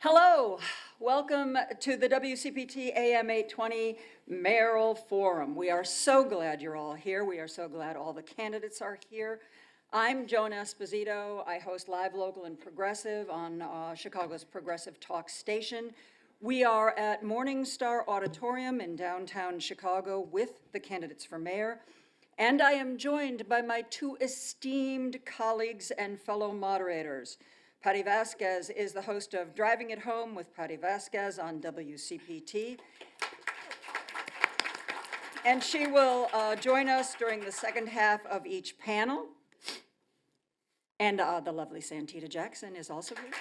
Hello, welcome to the WCPT AM 820 Mayoral Forum. We are so glad you're all here. We are so glad all the candidates are here. I'm Joan Esposito. I host Live, Local, and Progressive on Chicago's Progressive Talk station. We are at Morningstar Auditorium in downtown Chicago with the candidates for mayor. And I am joined by my two esteemed colleagues and fellow moderators. Patty Vasquez is the host of Driving It Home with Patty Vasquez on WCPT. And she will join us during the second half of each panel. And the lovely Santita Jackson is also here.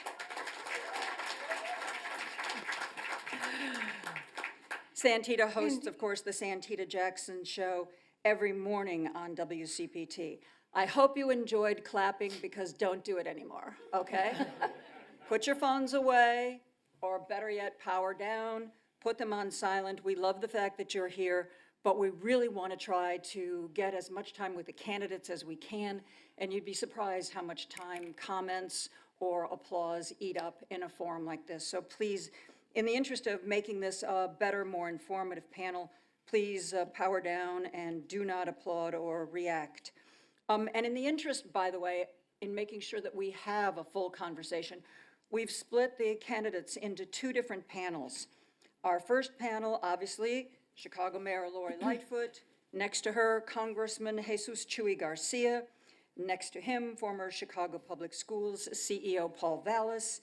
Santita hosts, of course, the Santita Jackson Show every morning on WCPT. I hope you enjoyed clapping, because don't do it anymore, okay? Put your phones away, or better yet, power down, put them on silent. We love the fact that you're here, but we really want to try to get as much time with the candidates as we can, and you'd be surprised how much time comments or applause eat up in a forum like this. So please, in the interest of making this a better, more informative panel, please power down and do not applaud or react. And in the interest, by the way, in making sure that we have a full conversation, we've split the candidates into two different panels. Our first panel, obviously, Chicago Mayor Lori Lightfoot. Next to her, Congressman Jesus Chuy Garcia. Next to him, former Chicago Public Schools CEO Paul Vallas.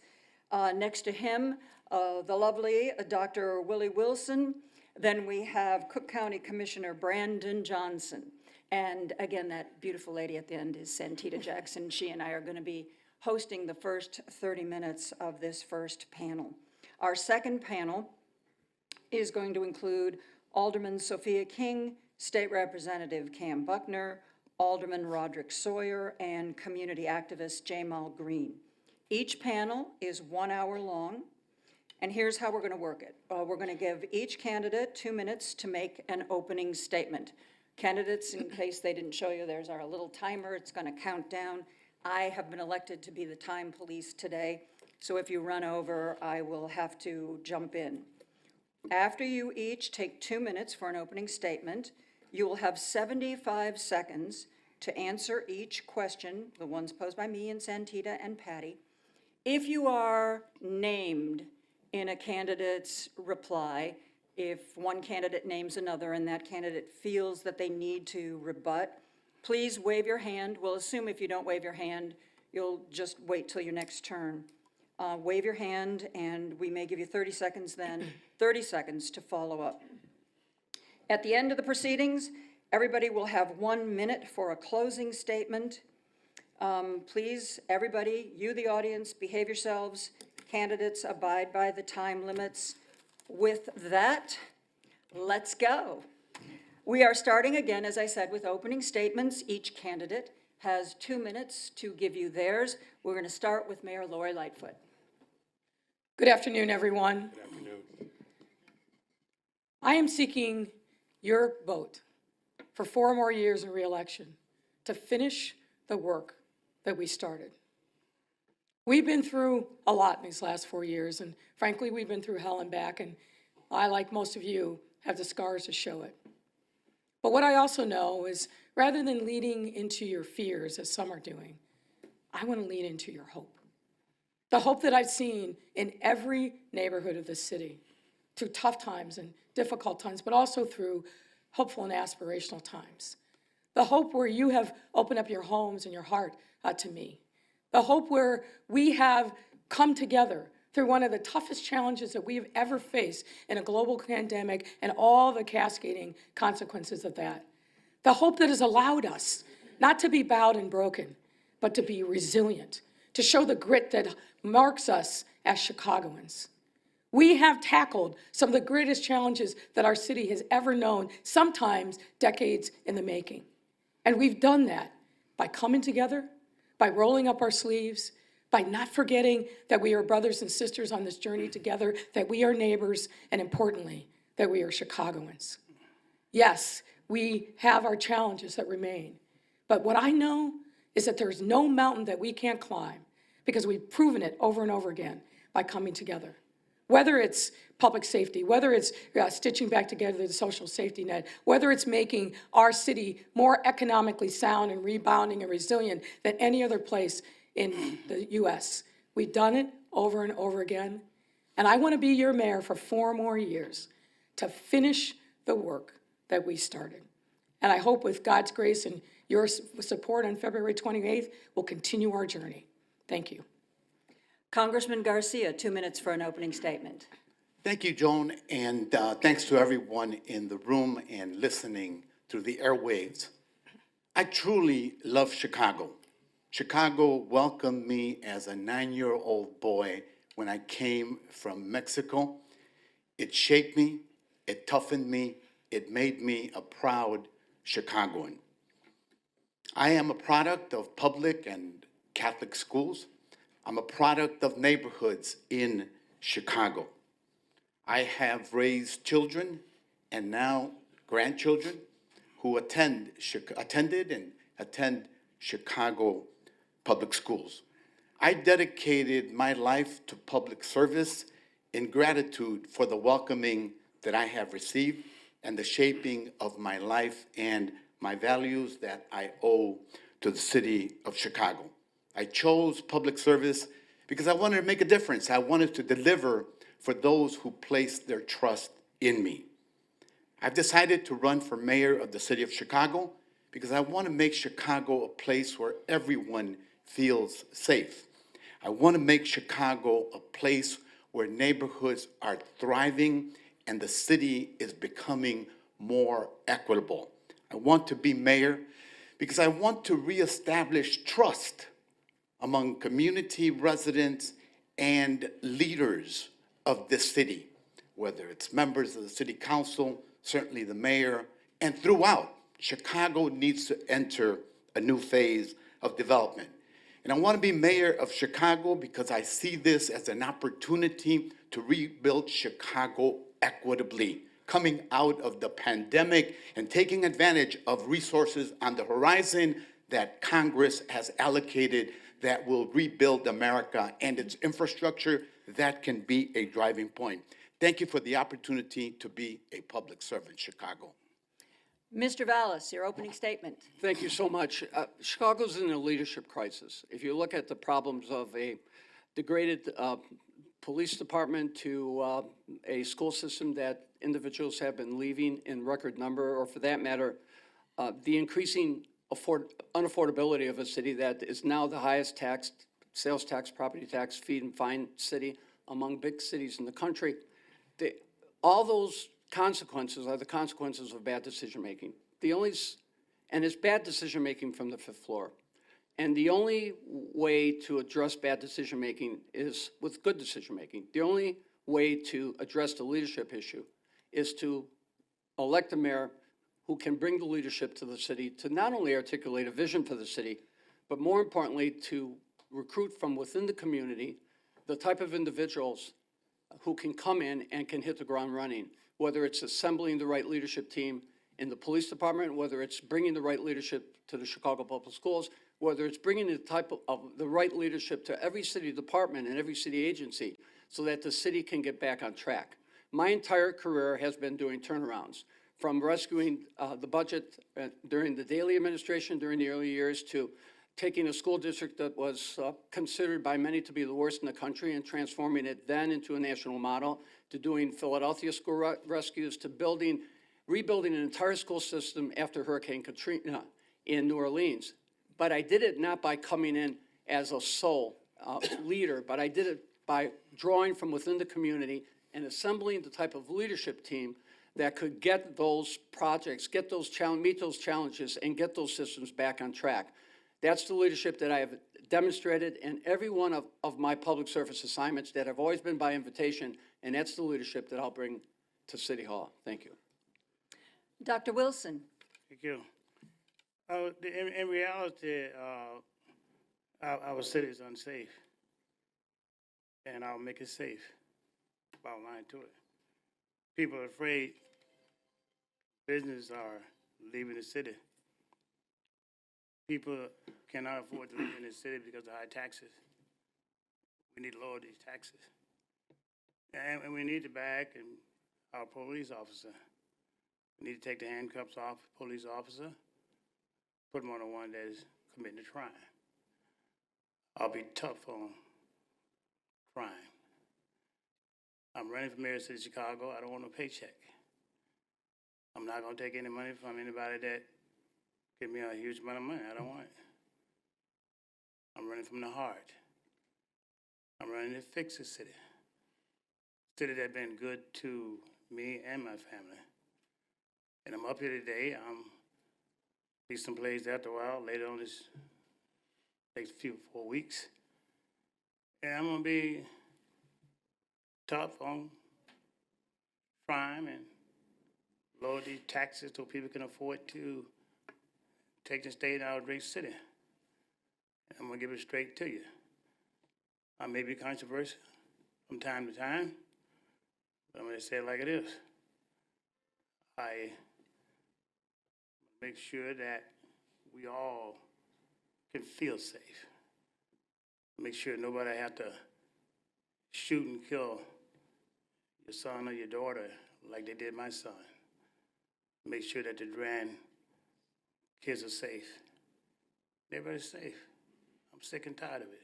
Next to him, the lovely Dr. Willie Wilson. Then we have Cook County Commissioner Brandon Johnson. And again, that beautiful lady at the end is Santita Jackson. She and I are going to be hosting the first 30 minutes of this first panel. Our second panel is going to include Alderman Sophia King, State Representative Cam Buckner, Alderman Roderick Sawyer, and community activist Jamal Green. Each panel is 1 hour long, and here's how we're going to work it. We're going to give each candidate 2 minutes to make an opening statement. Candidates, in case they didn't show you, there's our little timer. It's going to count down. I have been elected to be the time police today, so if you run over, I will have to jump in. After you each take 2 minutes for an opening statement, you will have 75 seconds to answer each question, the ones posed by me and Santita and Patty. If you are named in a candidate's reply, if one candidate names another and that candidate feels that they need to rebut, please wave your hand. We'll assume if you don't wave your hand, you'll just wait till your next turn. Wave your hand, and we may give you 30 seconds then, 30 seconds to follow up. At the end of the proceedings, everybody will have 1 minute for a closing statement. Please, everybody, you the audience, behave yourselves. Candidates, abide by the time limits. With that, let's go. We are starting again, as I said, with opening statements. Each candidate has 2 minutes to give you theirs. We're going to start with Mayor Lori Lightfoot. Good afternoon, everyone. Good afternoon. I am seeking your vote for 4 more years in re-election to finish the work that we started. We've been through a lot in these last 4 years, and frankly, we've been through hell and back, and I, like most of you, have the scars to show it. But what I also know is, rather than leading into your fears, as some are doing, I want to lead into your hope. The hope that I've seen in every neighborhood of this city, through tough times and difficult times, but also through hopeful and aspirational times. The hope where you have opened up your homes and your heart to me. The hope where we have come together through one of the toughest challenges that we've ever faced in a global pandemic and all the cascading consequences of that. The hope that has allowed us not to be bowed and broken, but to be resilient, to show the grit that marks us as Chicagoans. We have tackled some of the greatest challenges that our city has ever known, sometimes decades in the making. And we've done that by coming together, by rolling up our sleeves, by not forgetting that we are brothers and sisters on this journey together, that we are neighbors, and importantly, that we are Chicagoans. Yes, we have our challenges that remain, but what I know is that there's no mountain that we can't climb, because we've proven it over and over again, by coming together. Whether it's public safety, whether it's stitching back together the social safety net, whether it's making our city more economically sound and rebounding and resilient than any other place in the U.S. We've done it over and over again. And I want to be your mayor for 4 more years to finish the work that we started. And I hope with God's grace and your support on February 28th, we'll continue our journey. Thank you. Congressman Garcia, 2 minutes for an opening statement. Thank you, Joan, and thanks to everyone in the room and listening through the airwaves. I truly love Chicago. Chicago welcomed me as a 9-year-old boy when I came from Mexico. It shaped me, it toughened me, it made me a proud Chicagoan. I am a product of public and Catholic schools. I'm a product of neighborhoods in Chicago. I have raised children and now grandchildren who attended and attend Chicago public schools. I dedicated my life to public service in gratitude for the welcoming that I have received and the shaping of my life and my values that I owe to the city of Chicago. I chose public service because I wanted to make a difference. I wanted to deliver for those who placed their trust in me. I've decided to run for mayor of the city of Chicago because I want to make Chicago a place where everyone feels safe. I want to make Chicago a place where neighborhoods are thriving and the city is becoming more equitable. I want to be mayor because I want to reestablish trust among community residents and leaders of this city, whether it's members of the city council, certainly the mayor, and throughout. Chicago needs to enter a new phase of development. And I want to be mayor of Chicago because I see this as an opportunity to rebuild Chicago equitably, coming out of the pandemic and taking advantage of resources on the horizon that Congress has allocated that will rebuild America and its infrastructure. That can be a driving point. Thank you for the opportunity to be a public servant, Chicago. Mr. Vallas, your opening statement. Thank you so much. Chicago's in a leadership crisis. If you look at the problems of a degraded police department to a school system that individuals have been leaving in record number, or for that matter, the increasing unaffordability of a city that is now the highest taxed sales tax, property tax, fee and fine city among big cities in the country. All those consequences are the consequences of bad decision-making. And it's bad decision-making from the fifth floor. And the only way to address bad decision-making is with good decision-making. The only way to address the leadership issue is to elect a mayor who can bring the leadership to the city to not only articulate a vision for the city, but more importantly, to recruit from within the community the type of individuals who can come in and can hit the ground running, whether it's assembling the right leadership team in the police department, whether it's bringing the right leadership to the Chicago Public Schools, whether it's bringing the type of the right leadership to every city department and every city agency so that the city can get back on track. My entire career has been doing turnarounds, from rescuing the budget during the Daley administration during the early years to taking a school district that was considered by many to be the worst in the country and transforming it then into a national model, to doing Philadelphia school rescues, to rebuilding an entire school system after Hurricane Katrina in New Orleans. But I did it not by coming in as a sole leader, but I did it by drawing from within the community and assembling the type of leadership team that could get those projects, meet those challenges, and get those systems back on track. That's the leadership that I have demonstrated in every one of my public service assignments that have always been by invitation, and that's the leadership that I'll bring to City Hall. Thank you. Dr. Wilson. Thank you. In reality, our city is unsafe, and I'll make it safe. Bottom line to it. People are afraid. Businesses are leaving the city. People cannot afford to live in the city because of high taxes. We need to lower these taxes. And we need to back and our police officer. We need to take the handcuffs off the police officer, put him on the one that is committing the crime. I'll be tough on crime. I'm running for mayor of the city of Chicago. I don't want no paycheck. I'm not gonna take any money from anybody that give me a huge amount of money. I don't want it. I'm running from the heart. I'm running to fix the city. City that's been good to me and my family. And I'm up here today. I'm be someplace after a while, later on this next 4 weeks. And I'm gonna be tough on crime and lower these taxes so people can afford to take the state out of Drake City. And I'm gonna give it straight to you. I may be controversial from time to time, but I'm gonna say it like it is. I make sure that we all can feel safe. Make sure nobody have to shoot and kill your son or your daughter like they did my son. Make sure that the grandkids are safe. Everybody's safe. I'm sick and tired of it.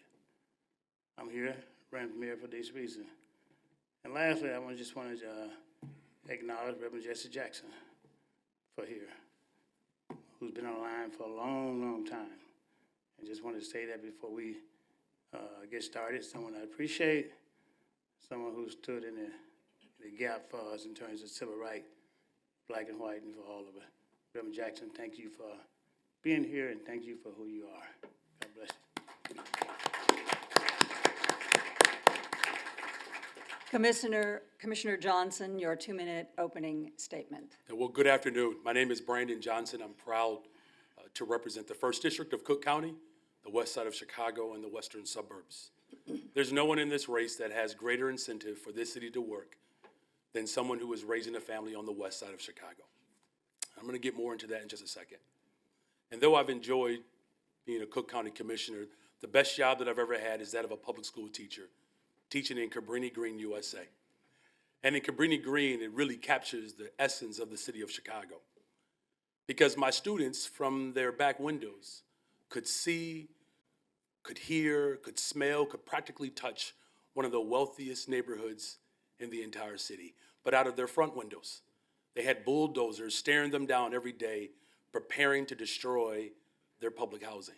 I'm here running for mayor for this reason. And lastly, I just wanted to acknowledge Reverend Jesse Jackson for here, who's been on the line for a long, long time. I just wanted to say that before we get started. Someone I appreciate, someone who stood in the gap for us in terms of civil rights, black and white, and for all of it. Reverend Jackson, thank you for being here, and thank you for who you are. God bless you. Commissioner Johnson, your 2-minute opening statement. Well, good afternoon. My name is Brandon Johnson. I'm proud to represent the 1st District of Cook County, the west side of Chicago, and the western suburbs. There's no one in this race that has greater incentive for this city to work than someone who is raising a family on the west side of Chicago. I'm going to get more into that in just a second. And though I've enjoyed being a Cook County Commissioner, the best job that I've ever had is that of a public school teacher, teaching in Cabrini Green, USA. And in Cabrini Green, it really captures the essence of the city of Chicago. Because my students, from their back windows, could see, could hear, could smell, could practically touch one of the wealthiest neighborhoods in the entire city. But out of their front windows, they had bulldozers staring them down every day, preparing to destroy their public housing.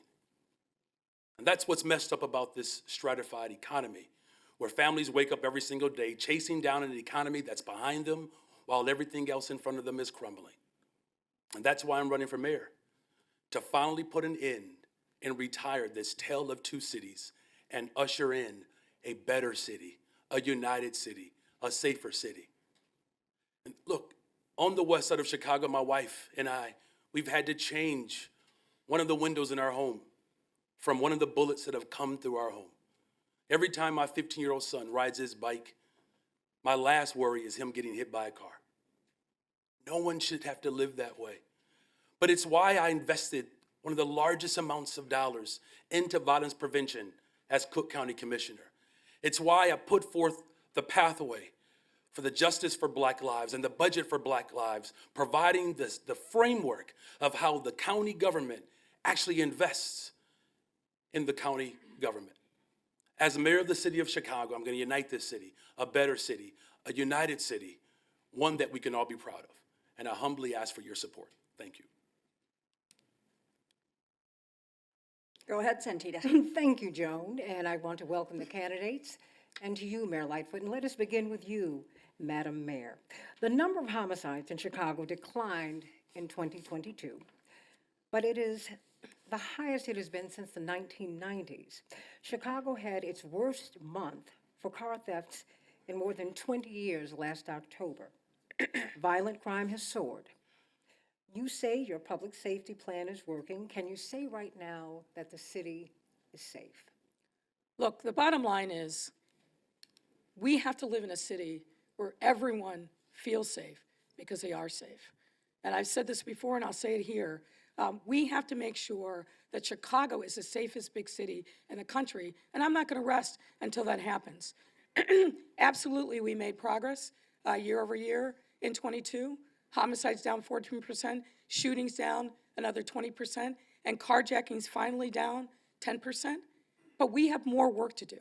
And that's what's messed up about this stratified economy, where families wake up every single day chasing down an economy that's behind them while everything else in front of them is crumbling. And that's why I'm running for mayor, to finally put an end and retire this tale of two cities and usher in a better city, a united city, a safer city. And look, on the west side of Chicago, my wife and I, we've had to change one of the windows in our home from one of the bullets that have come through our home. Every time my 15-year-old son rides his bike, my last worry is him getting hit by a car. No one should have to live that way. But it's why I invested one of the largest amounts of dollars into violence prevention as Cook County Commissioner. It's why I put forth the pathway for the Justice for Black Lives and the budget for Black Lives, providing the framework of how the county government actually invests in the county government. As mayor of the city of Chicago, I'm going to unite this city, a better city, a united city, one that we can all be proud of. And I humbly ask for your support. Thank you. Go ahead, Santita. Thank you, Joan, and I want to welcome the candidates and to you, Mayor Lightfoot, and let us begin with you, Madam Mayor. The number of homicides in Chicago declined in 2022, but it is the highest it has been since the 1990s. Chicago had its worst month for car thefts in more than 20 years last October. Violent crime has soared. You say your public safety plan is working. Can you say right now that the city is safe? Look, the bottom line is we have to live in a city where everyone feels safe because they are safe. And I've said this before and I'll say it here. We have to make sure that Chicago is the safest big city in the country, and I'm not going to rest until that happens. Absolutely, we made progress year over year in '22. Homicides down 14%, shootings down another 20%, and carjackings finally down 10%. But we have more work to do.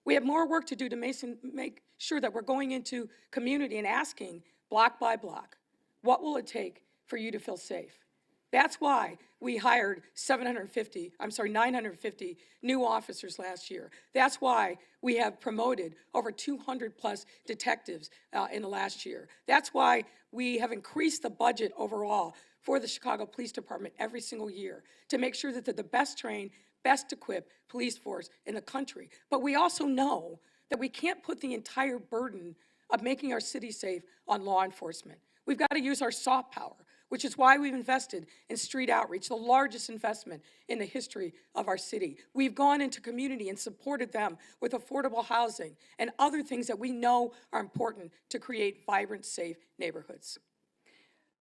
We have more work to do to make sure that we're going into community and asking block by block, what will it take for you to feel safe? That's why we hired 950 new officers last year. That's why we have promoted over 200 plus detectives in the last year. That's why we have increased the budget overall for the Chicago Police Department every single year to make sure that they're the best trained, best equipped police force in the country. But we also know that we can't put the entire burden of making our city safe on law enforcement. We've got to use our soft power, which is why we've invested in street outreach, the largest investment in the history of our city. We've gone into community and supported them with affordable housing and other things that we know are important to create vibrant, safe neighborhoods.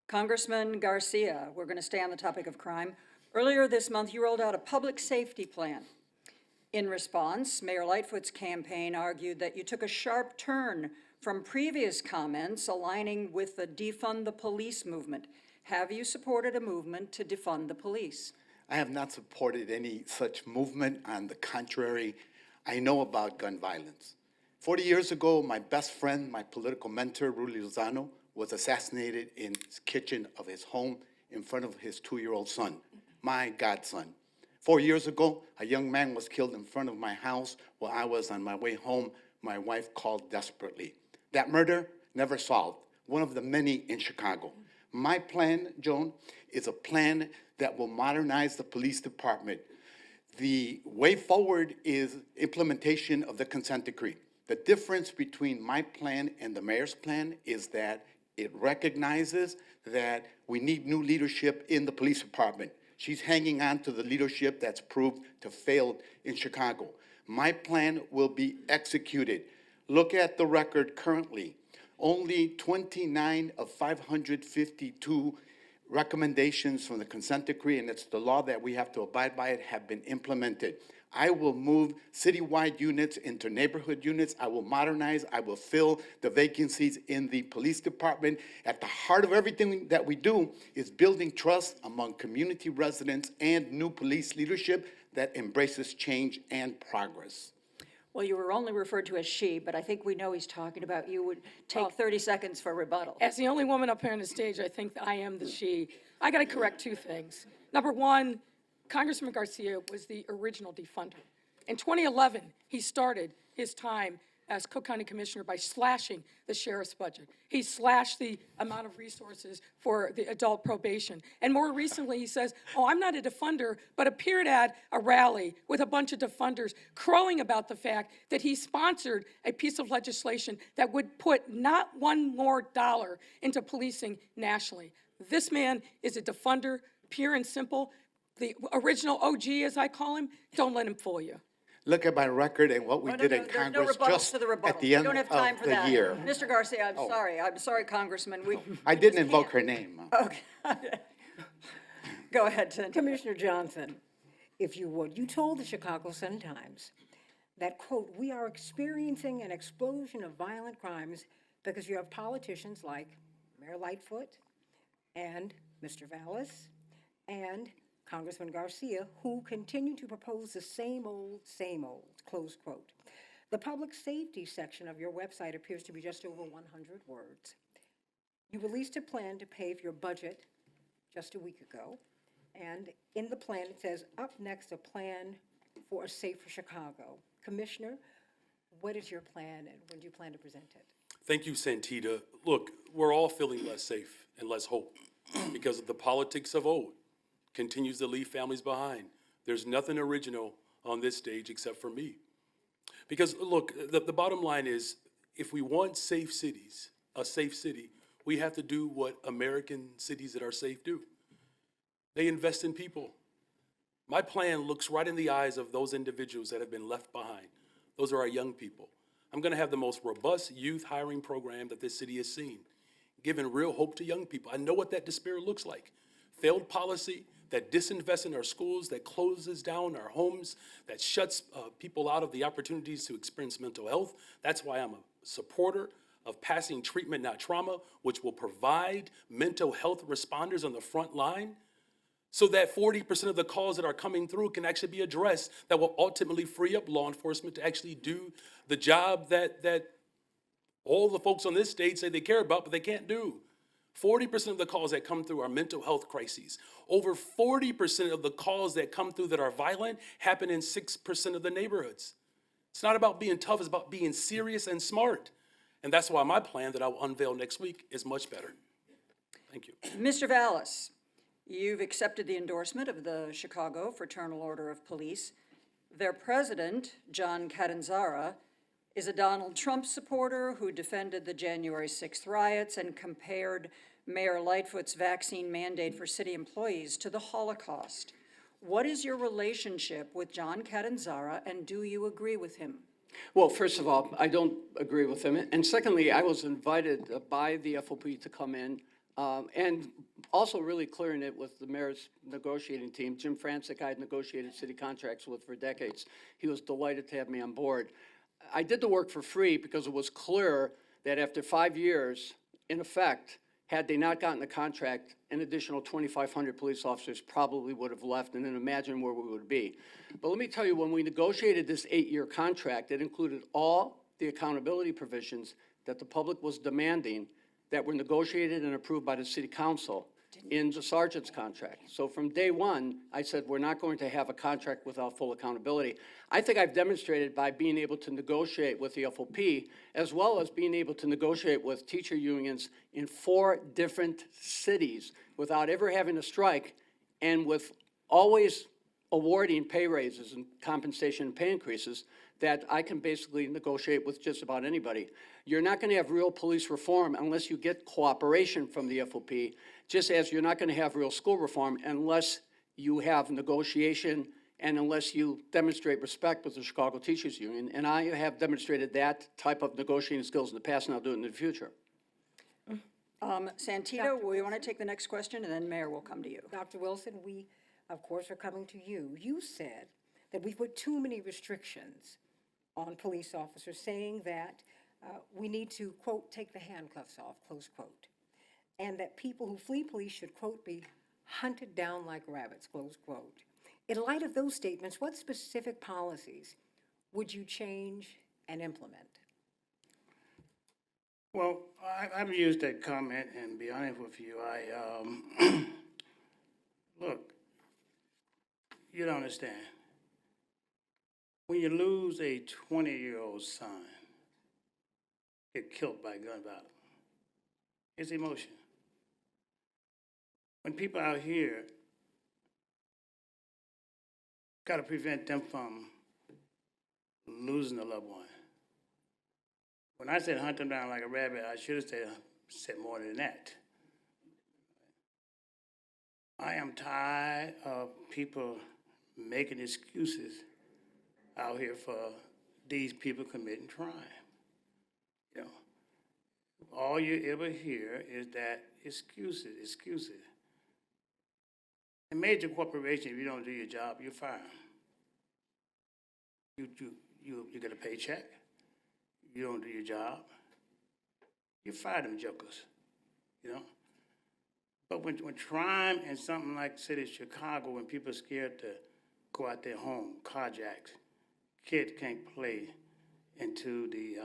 Congressman Garcia, we're going to stay on the topic of crime. Earlier this month, you rolled out a public safety plan. In response, Mayor Lightfoot's campaign argued that you took a sharp turn from previous comments aligning with the defund the police movement. Have you supported a movement to defund the police? I have not supported any such movement. On the contrary, I know about gun violence. 40 years ago, my best friend, my political mentor, Willie was assassinated in his kitchen of his home in front of his 2-year-old son, my godson. 4 years ago, a young man was killed in front of my house while I was on my way home. My wife called desperately. That murder never solved, one of the many in Chicago. My plan, Joan, is a plan that will modernize the police department. The way forward is implementation of the consent decree. The difference between my plan and the mayor's plan is that it recognizes that we need new leadership in the police department. She's hanging on to the leadership that's proved to fail in Chicago. My plan will be executed. Look at the record currently. Only 29 of 552 recommendations from the consent decree, and it's the law that we have to abide by it, have been implemented. I will move citywide units into neighborhood units. I will modernize. I will fill the vacancies in the police department. At the heart of everything that we do is building trust among community residents and new police leadership that embraces change and progress. Well, you were only referred to as she, but I think we know he's talking about you. Would take 30 seconds for rebuttal. As the only woman up here on the stage, I think that I am the she. I got to correct two things. Number one, Congressman Garcia was the original defunder. In 2011, he started his time as Cook County Commissioner by slashing the sheriff's budget. He slashed the amount of resources for the adult probation. And more recently, he says, oh, I'm not a defunder, but appeared at a rally with a bunch of defunders crowing about the fact that he sponsored a piece of legislation that would put not one more dollar into policing nationally. This man is a defunder, pure and simple. The original OG, as I call him, don't let him fool you. Look at my record and what we did in There's Congress no just to the rebuttal. at the end We don't have time of for the that. year. Mr. Garcia, I'm sorry, Congressman. I didn't invoke her name. Okay. Go ahead, Cynthia. Commissioner Johnson, if you would, you told the Chicago Sun-Times that, quote, we are experiencing an explosion of violent crimes because you have politicians like Mayor Lightfoot and Mr. Vallas and Congressman Garcia, who continue to propose the same old, close quote. The public safety section of your website appears to be just over 100 words. You released a plan to pave your budget just a week ago, and in the plan it says, up next, a plan for a safer Chicago. Commissioner, what is your plan and when do you plan to present it? Thank you, Santita. Look, we're all feeling less safe and less hope because of the politics of old continues to leave families behind. There's nothing original on this stage except for me. Because look, the bottom line is, if we want safe cities, a safe city, we have to do what American cities that are safe do. They invest in people. My plan looks right in the eyes of those individuals that have been left behind. Those are our young people. I'm gonna have the most robust youth hiring program that this city has seen, giving real hope to young people. I know what that despair looks like. Failed policy, that disinvests in our schools, that closes down our homes, that shuts people out of the opportunities to experience mental health. That's why I'm a supporter of passing treatment, not trauma, which will provide mental health responders on the front line so that 40% of the calls that are coming through can actually be addressed, that will ultimately free up law enforcement to actually do the job that all the folks on this stage say they care about, but they can't do. 40% of the calls that come through are mental health crises. Over 40% of the calls that come through that are violent happen in 6% of the neighborhoods. It's not about being tough, it's about being serious and smart. And that's why my plan that I will unveil next week is much better. Thank you. Mr. Vallas, you've accepted the endorsement of the Chicago Fraternal Order of Police. Their president, John Catanzara, is a Donald Trump supporter who defended the January 6th riots and compared Mayor Lightfoot's vaccine mandate for city employees to the Holocaust. What is your relationship with John Catanzara, and do you agree with him? Well, first of all, I don't agree with him. And secondly, I was invited by the FOP to come in, and also really clearing it with the mayor's negotiating team. Jim Francic, I had negotiated city contracts with for decades. He was delighted to have me on board. I did the work for free because it was clear that after 5 years, in effect, had they not gotten the contract, an additional 2,500 police officers probably would have left, and then imagine where we would be. But let me tell you, when we negotiated this 8-year contract, it included all the accountability provisions that the public was demanding that were negotiated and approved by the city council in the sergeant's contract. So from day one, I said, we're not going to have a contract without full accountability. I think I've demonstrated by being able to negotiate with the FOP, as well as being able to negotiate with teacher unions in 4 different cities without ever having a strike, and with always awarding pay raises and compensation and pay increases, that I can basically negotiate with just about anybody. You're not going to have real police reform unless you get cooperation from the FOP, just as you're not going to have real school reform unless you have negotiation and unless you demonstrate respect with the Chicago Teachers Union. And I have demonstrated that type of negotiating skills in the past, and I'll do it in the future. Santita, we want to take the next question, and then Mayor will come to you. Dr. Wilson, we, of course, are coming to you. You said that we put too many restrictions on police officers, saying that we need to, quote, take the handcuffs off, close quote, and that people who flee police should, quote, be hunted down like rabbits, close quote. In light of those statements, what specific policies would you change and implement? Well, I've used that comment, and be honest with you, look, you don't understand. When you lose a 20-year-old son, get killed by gun violence, it's emotion. When people out here, got to prevent them from losing a loved one. When I said hunt them down like a rabbit, I should have said more than that. I am tired of people making excuses out here for these people committing crime. You know, all you ever hear is that excuses. In major corporations, if you don't do your job, you're fired. You get a paycheck. You don't do your job, you fire them jokers, you know? But when crime and something like the city of Chicago, when people are scared to go out their home, carjacks, kids can't play into the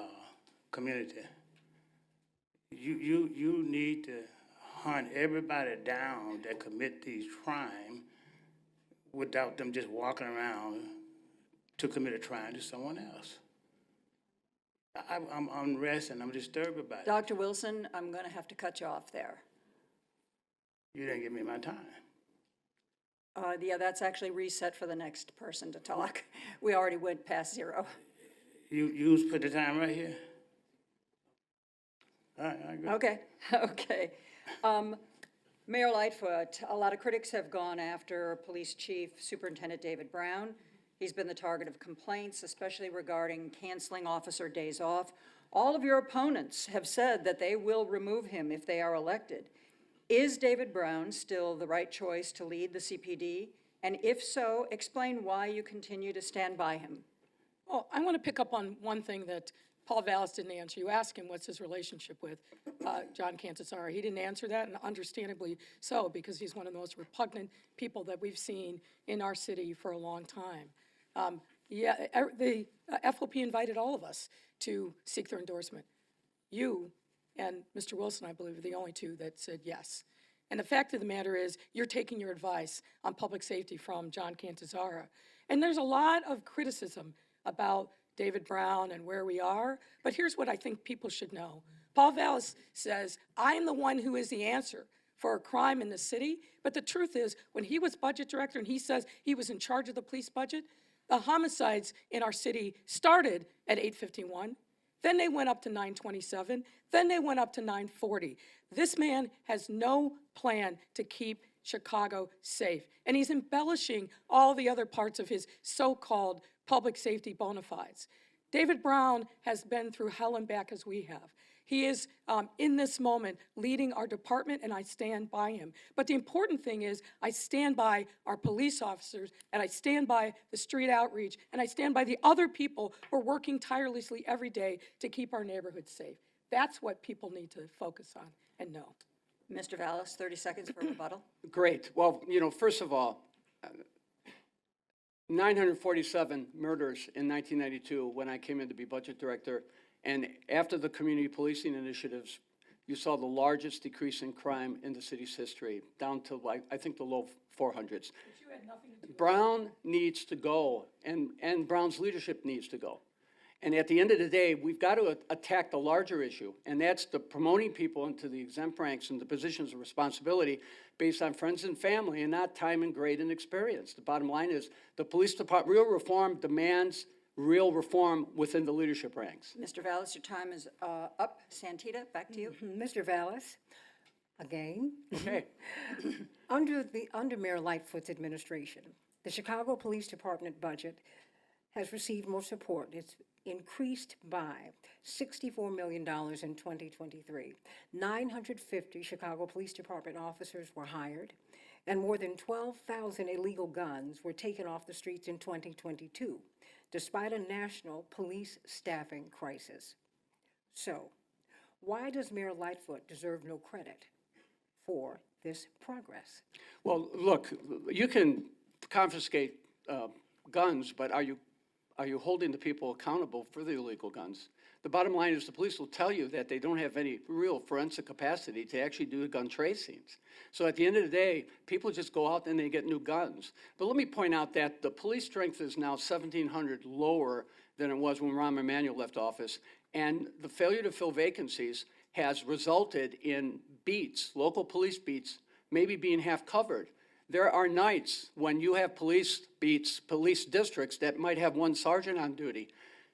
community. You need to hunt everybody down that commit these crimes without them just walking around to commit a crime to someone else. I'm unrest and I'm disturbed about it. Dr. Wilson, I'm going to have to cut you off there. You didn't give me my time. Yeah, that's actually reset for the next person to talk. We already went past 0. You put the time right here? All right, I agree. Okay. Mayor Lightfoot, a lot of critics have gone after Police Chief Superintendent David Brown. He's been the target of complaints, especially regarding canceling officer days off. All of your opponents have said that they will remove him if they are elected. Is David Brown still the right choice to lead the CPD? And if so, explain why you continue to stand by him. Well, I want to pick up on one thing that Paul Vallas didn't answer. You asked him what's his relationship with John Cantazzaro. He didn't answer that, and understandably so, because he's one of the most repugnant people that we've seen in our city for a long time. The FOP invited all of us to seek their endorsement. You and Mr. Wilson, I believe, are the only two that said yes. And the fact of the matter is, you're taking your advice on public safety from John Cantazzaro. And there's a lot of criticism about David Brown and where we are, but here's what I think people should know. Paul Vallas says, I am the one who is the answer for crime in the city, but the truth is, when he was budget director and he says he was in charge of the police budget, the homicides in our city started at 851, then they went up to 927, then they went up to 940. This man has no plan to keep Chicago safe, and he's embellishing all the other parts of his so-called public safety bona fides. David Brown has been through hell and back as we have. He is, in this moment, leading our department, and I stand by him. But the important thing is, I stand by our police officers, and I stand by the street outreach, and I stand by the other people who are working tirelessly every day to keep our neighborhoods safe. That's what people need to focus on and know. Mr. Vallas, 30 seconds for rebuttal. Great. Well, first of all, 947 murders in 1992 when I came in to be budget director. And after the community policing initiatives, you saw the largest decrease in crime in the city's history, down to, I think, the low 400s. Brown needs to go, and Brown's leadership needs to go. And at the end of the day, we've got to attack the larger issue, and that's the promoting people into the exempt ranks and the positions of responsibility based on friends and family and not time and grade and experience. The bottom line is the police department, real reform demands real reform within the leadership ranks. Mr. Vallas, your time is up. Santita, back to you. Mr. Vallas, again. Okay. Under Mayor Lightfoot's administration, the Chicago Police Department budget has received more support. It's increased by $64 million in 2023. 950 Chicago Police Department officers were hired, and more than 12,000 illegal guns were taken off the streets in 2022, despite a national police staffing crisis. So, why does Mayor Lightfoot deserve no credit for this progress? Well, look, you can confiscate guns, but are you holding the people accountable for the illegal guns? The bottom line is the police will tell you that they don't have any real forensic capacity to actually do the gun tracings. So at the end of the day, people just go out and they get new guns. But let me point out that the police strength is now 1,700 lower than it was when Rahm Emanuel left office, and the failure to fill vacancies has resulted in beats, local police beats, maybe being half covered. There are nights when you have police beats, police districts that might have one sergeant on duty.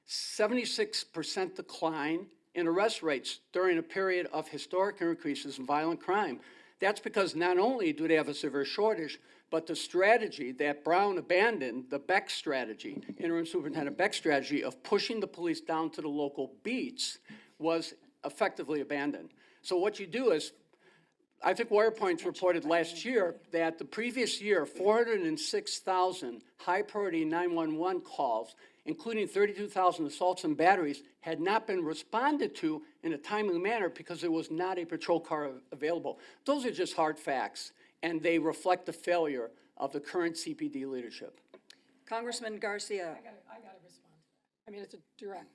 76% decline in arrest rates during a period of historic increases in violent crime. That's because not only do they have a severe shortage, but the strategy that Brown abandoned, the Beck strategy, Interim Superintendent Beck strategy of pushing the police down to the local beats was effectively abandoned. So what you do is, I think WirePoint's reported last year that the previous year, 406,000 high-priority 911 calls, including 32,000 assaults and batteries, had not been responded to in a timely manner because there was not a patrol car available. Those are just hard facts, and they reflect the failure of the current CPD leadership. Congressman Garcia. I gotta respond to that. I mean, it's a direct,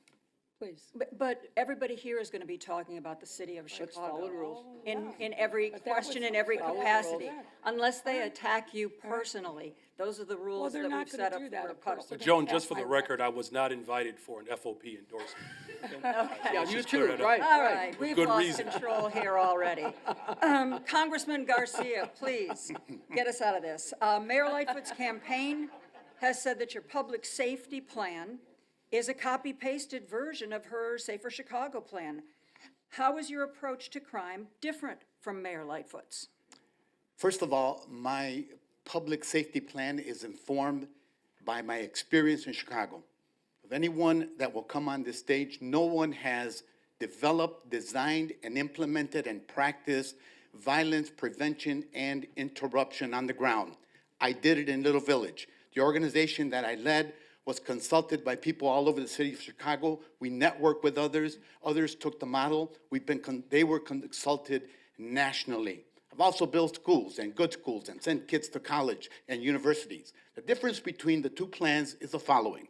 please. But everybody here is going to be talking about the city of Let's follow the Chicago rules. in every question, in every capacity, unless they attack you personally. Those are the rules they're that not we've gonna set up do that, for a of course. public. They're Joan, just for the record, I was not invited for an FOP endorsement. Yeah, you just too, clear that up. right, All right. right, we've good lost reason. control here already. Congressman Garcia, please get us out of this. Mayor Lightfoot's campaign has said that your public safety plan is a copy-pasted version of her Safer Chicago plan. How is your approach to crime different from Mayor Lightfoot's? First of all, my public safety plan is informed by my experience in Chicago. Of anyone that will come on this stage, no one has developed, designed, and implemented and practiced violence prevention and interruption on the ground. I did it in Little Village. The organization that I led was consulted by people all over the city of Chicago. We networked with others. Others took the model. They were consulted nationally. I've also built schools and good schools and sent kids to college and universities. The difference between the two plans is the following.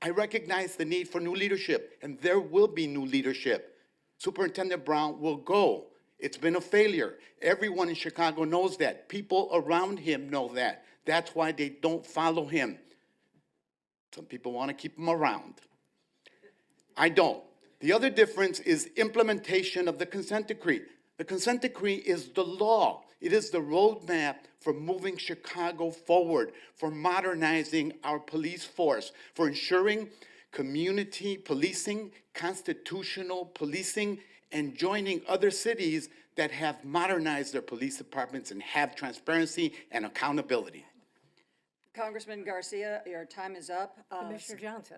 I recognize the need for new leadership, and there will be new leadership. Superintendent Brown will go. It's been a failure. Everyone in Chicago knows that. People around him know that. That's why they don't follow him. Some people want to keep him around. I don't. The other difference is implementation of the consent decree. The consent decree is the law. It is the roadmap for moving Chicago forward, for modernizing our police force, for ensuring community policing, constitutional policing, and joining other cities that have modernized their police departments and have transparency and accountability. Congressman Garcia, your time is up. Commissioner Johnson.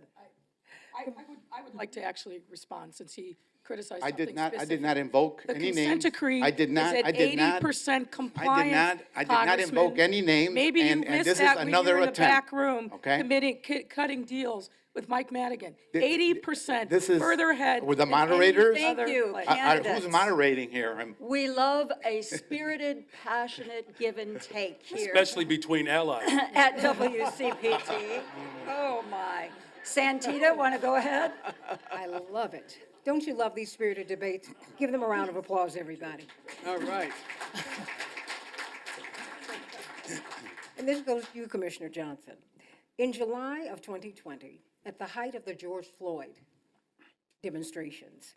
I would like to actually respond, since he criticized I something did not specific. invoke The any names. consent decree I did not, is I at did not. 80% compliance, I did not invoke Congressman. any names, Maybe you and missed this is that when you another were in the back attempt, room okay? cutting deals with Mike Madigan. Th- 80% This is further ahead. with the than any moderators? Thank other you. place. Candidates. Who's moderating here? We love a spirited, passionate give and take here Especially between allies. at WCPT. Oh, my. Santita, want to go ahead? I love it. Don't you love these spirited debates? Give them a round of applause, everybody. All right. And this goes to you, Commissioner Johnson. In July of 2020, at the height of the George Floyd demonstrations,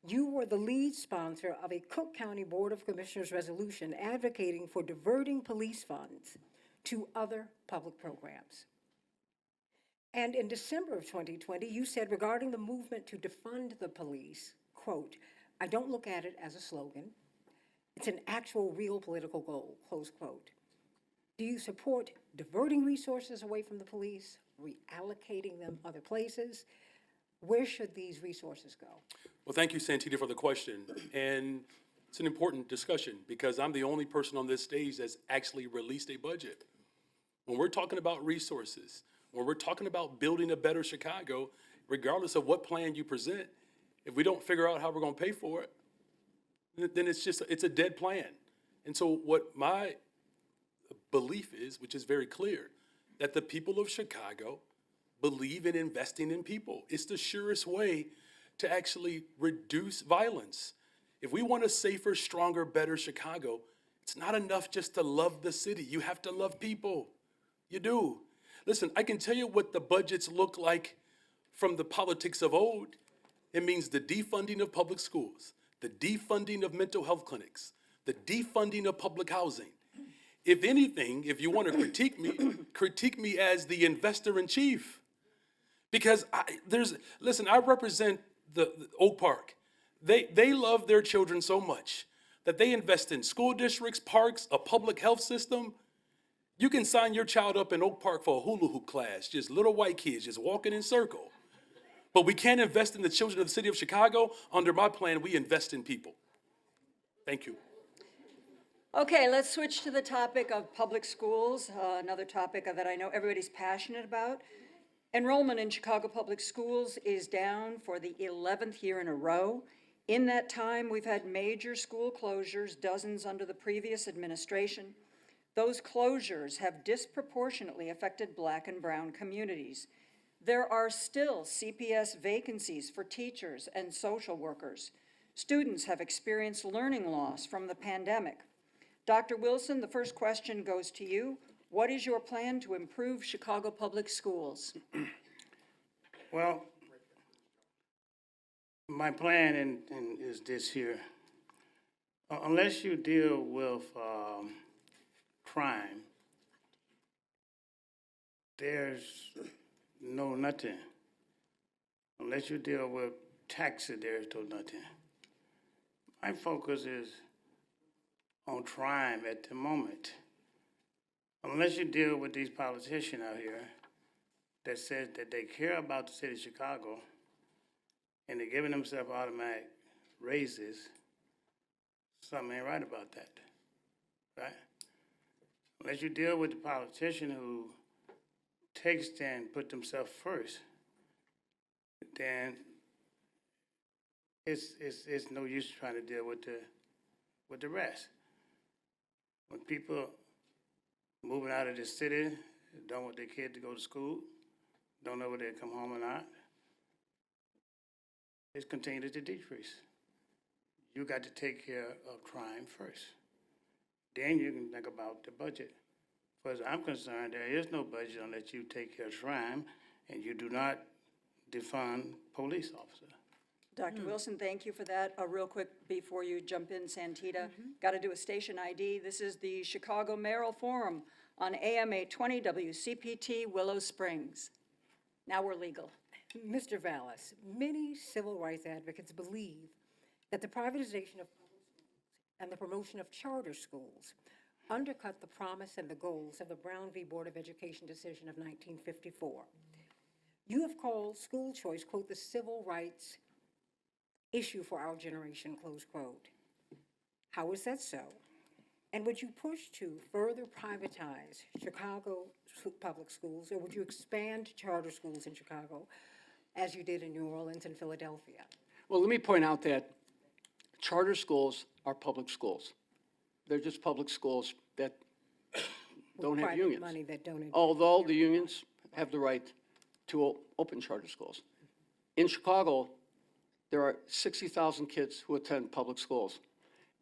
you were the lead sponsor of a Cook County Board of Commissioners resolution advocating for diverting police funds to other public programs. And in December of 2020, you said regarding the movement to defund the police, quote, "I don't look at it as a slogan. It's an actual real political goal," close quote. Do you support diverting resources away from the police, reallocating them other places? Where should these resources go? Well, thank you, Santita, for the question. And it's an important discussion because I'm the only person on this stage that's actually released a budget. When we're talking about resources, when we're talking about building a better Chicago, regardless of what plan you present, if we don't figure out how we're going to pay for it, then it's a dead plan. And so what my belief is, which is very clear, that the people of Chicago believe in investing in people. It's the surest way to actually reduce violence. If we want a safer, stronger, better Chicago, it's not enough just to love the city. You have to love people. You do. Listen, I can tell you what the budgets look like from the politics of old. It means the defunding of public schools, the defunding of mental health clinics, the defunding of public housing. If anything, if you want to critique me as the investor in chief. Because I represent the Oak Park. They love their children so much that they invest in school districts, parks, a public health system. You can sign your child up in Oak Park for a hula hoop class, just little white kids just walking in circle. But we can't invest in the children of the city of Chicago. Under my plan, we invest in people. Thank you. Okay, let's switch to the topic of public schools, another topic that I know everybody's passionate about. Enrollment in Chicago public schools is down for the 11th year in a row. In that time, we've had major school closures, dozens under the previous administration. Those closures have disproportionately affected Black and brown communities. There are still CPS vacancies for teachers and social workers. Students have experienced learning loss from the pandemic. Dr. Wilson, the first question goes to you. What is your plan to improve Chicago public schools? Well, my plan is this here. Unless you deal with crime, there's no nothing. Unless you deal with taxes, there's no nothing. My focus is on crime at the moment. Unless you deal with these politicians out here that says that they care about the city of Chicago and they're giving themselves automatic raises something ain't right about that, right? Unless you deal with the politician who takes and put themselves first, then it's no use trying to deal with the rest. When people moving out of the city, don't want their kid to go to school, don't know whether they come home or not, it's continued to decrease. You got to take care of crime first. Then you can think about the budget. As far as I'm concerned, there is no budget unless you take care of crime and you do not defund police officers. Dr. Wilson, thank you for that. Real quick, before you jump in, Santita, got to do a station ID. This is the Chicago Mayoral Forum on AM 820 WCPT Willow Springs. Now we're legal. Mr. Vallas, many civil rights advocates believe that the privatization of public schools and the promotion of charter schools undercut the promise and the goals of the Brown v. Board of Education decision of 1954. You have called school choice, quote, the civil rights issue for our generation, close quote. How is that so? And would you push to further privatize Chicago public schools, or would you expand charter schools in Chicago as you did in New Orleans and Philadelphia? Well, let me point out that charter schools are public schools. They're just public schools that don't have Private unions. money that don't. Although the unions have the right to open charter schools. In Chicago, there are 60,000 kids who attend public schools,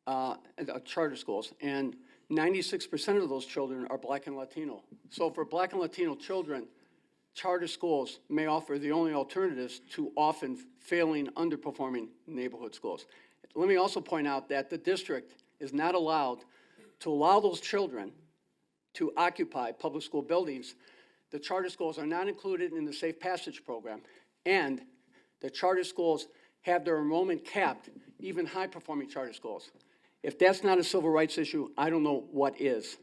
charter schools, and 96% of those children are Black and Latino. So for Black and Latino children, charter schools may offer the only alternatives to often failing, underperforming neighborhood schools. Let me also point out that the district is not allowed to allow those children to occupy public school buildings. The charter schools are not included in the Safe Passage program, and the charter schools have their enrollment capped, even high-performing charter schools. If that's not a civil rights issue, I don't know what is.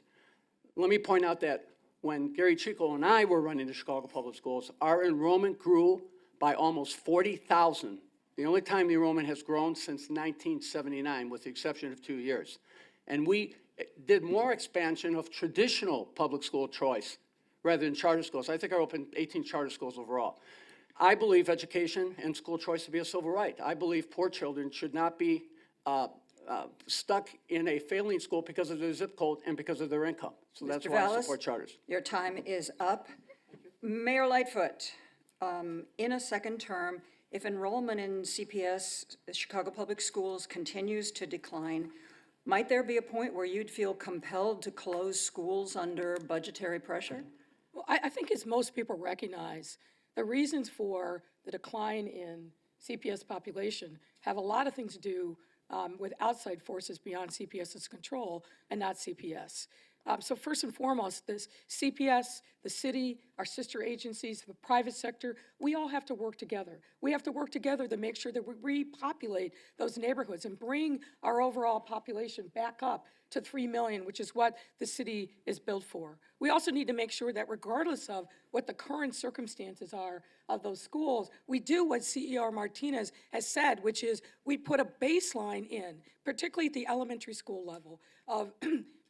Let me point out that when Gary Chico and I were running the Chicago Public Schools, our enrollment grew by almost 40,000. The only time the enrollment has grown since 1979, with the exception of 2 years. And we did more expansion of traditional public school choice rather than charter schools. I think I opened 18 charter schools overall. I believe education and school choice should be a civil right. I believe poor children should not be stuck in a failing school because of their zip code and because of their income. So that's Mr. why I Vallas, support charters. your time is up. Mayor Lightfoot, in a second term, if enrollment in CPS, the Chicago Public Schools, continues to decline, might there be a point where you'd feel compelled to close schools under budgetary pressure? Well, I think as most people recognize, the reasons for the decline in CPS population have a lot of things to do with outside forces beyond CPS's control and not CPS. So first and foremost, this CPS, the city, our sister agencies, the private sector, we all have to work together. We have to work together to make sure that we repopulate those neighborhoods and bring our overall population back up to 3 million, which is what the city is built for. We also need to make sure that regardless of what the current circumstances are of those schools, we do what CEO Martinez has said, which is we put a baseline in, particularly at the elementary school level, of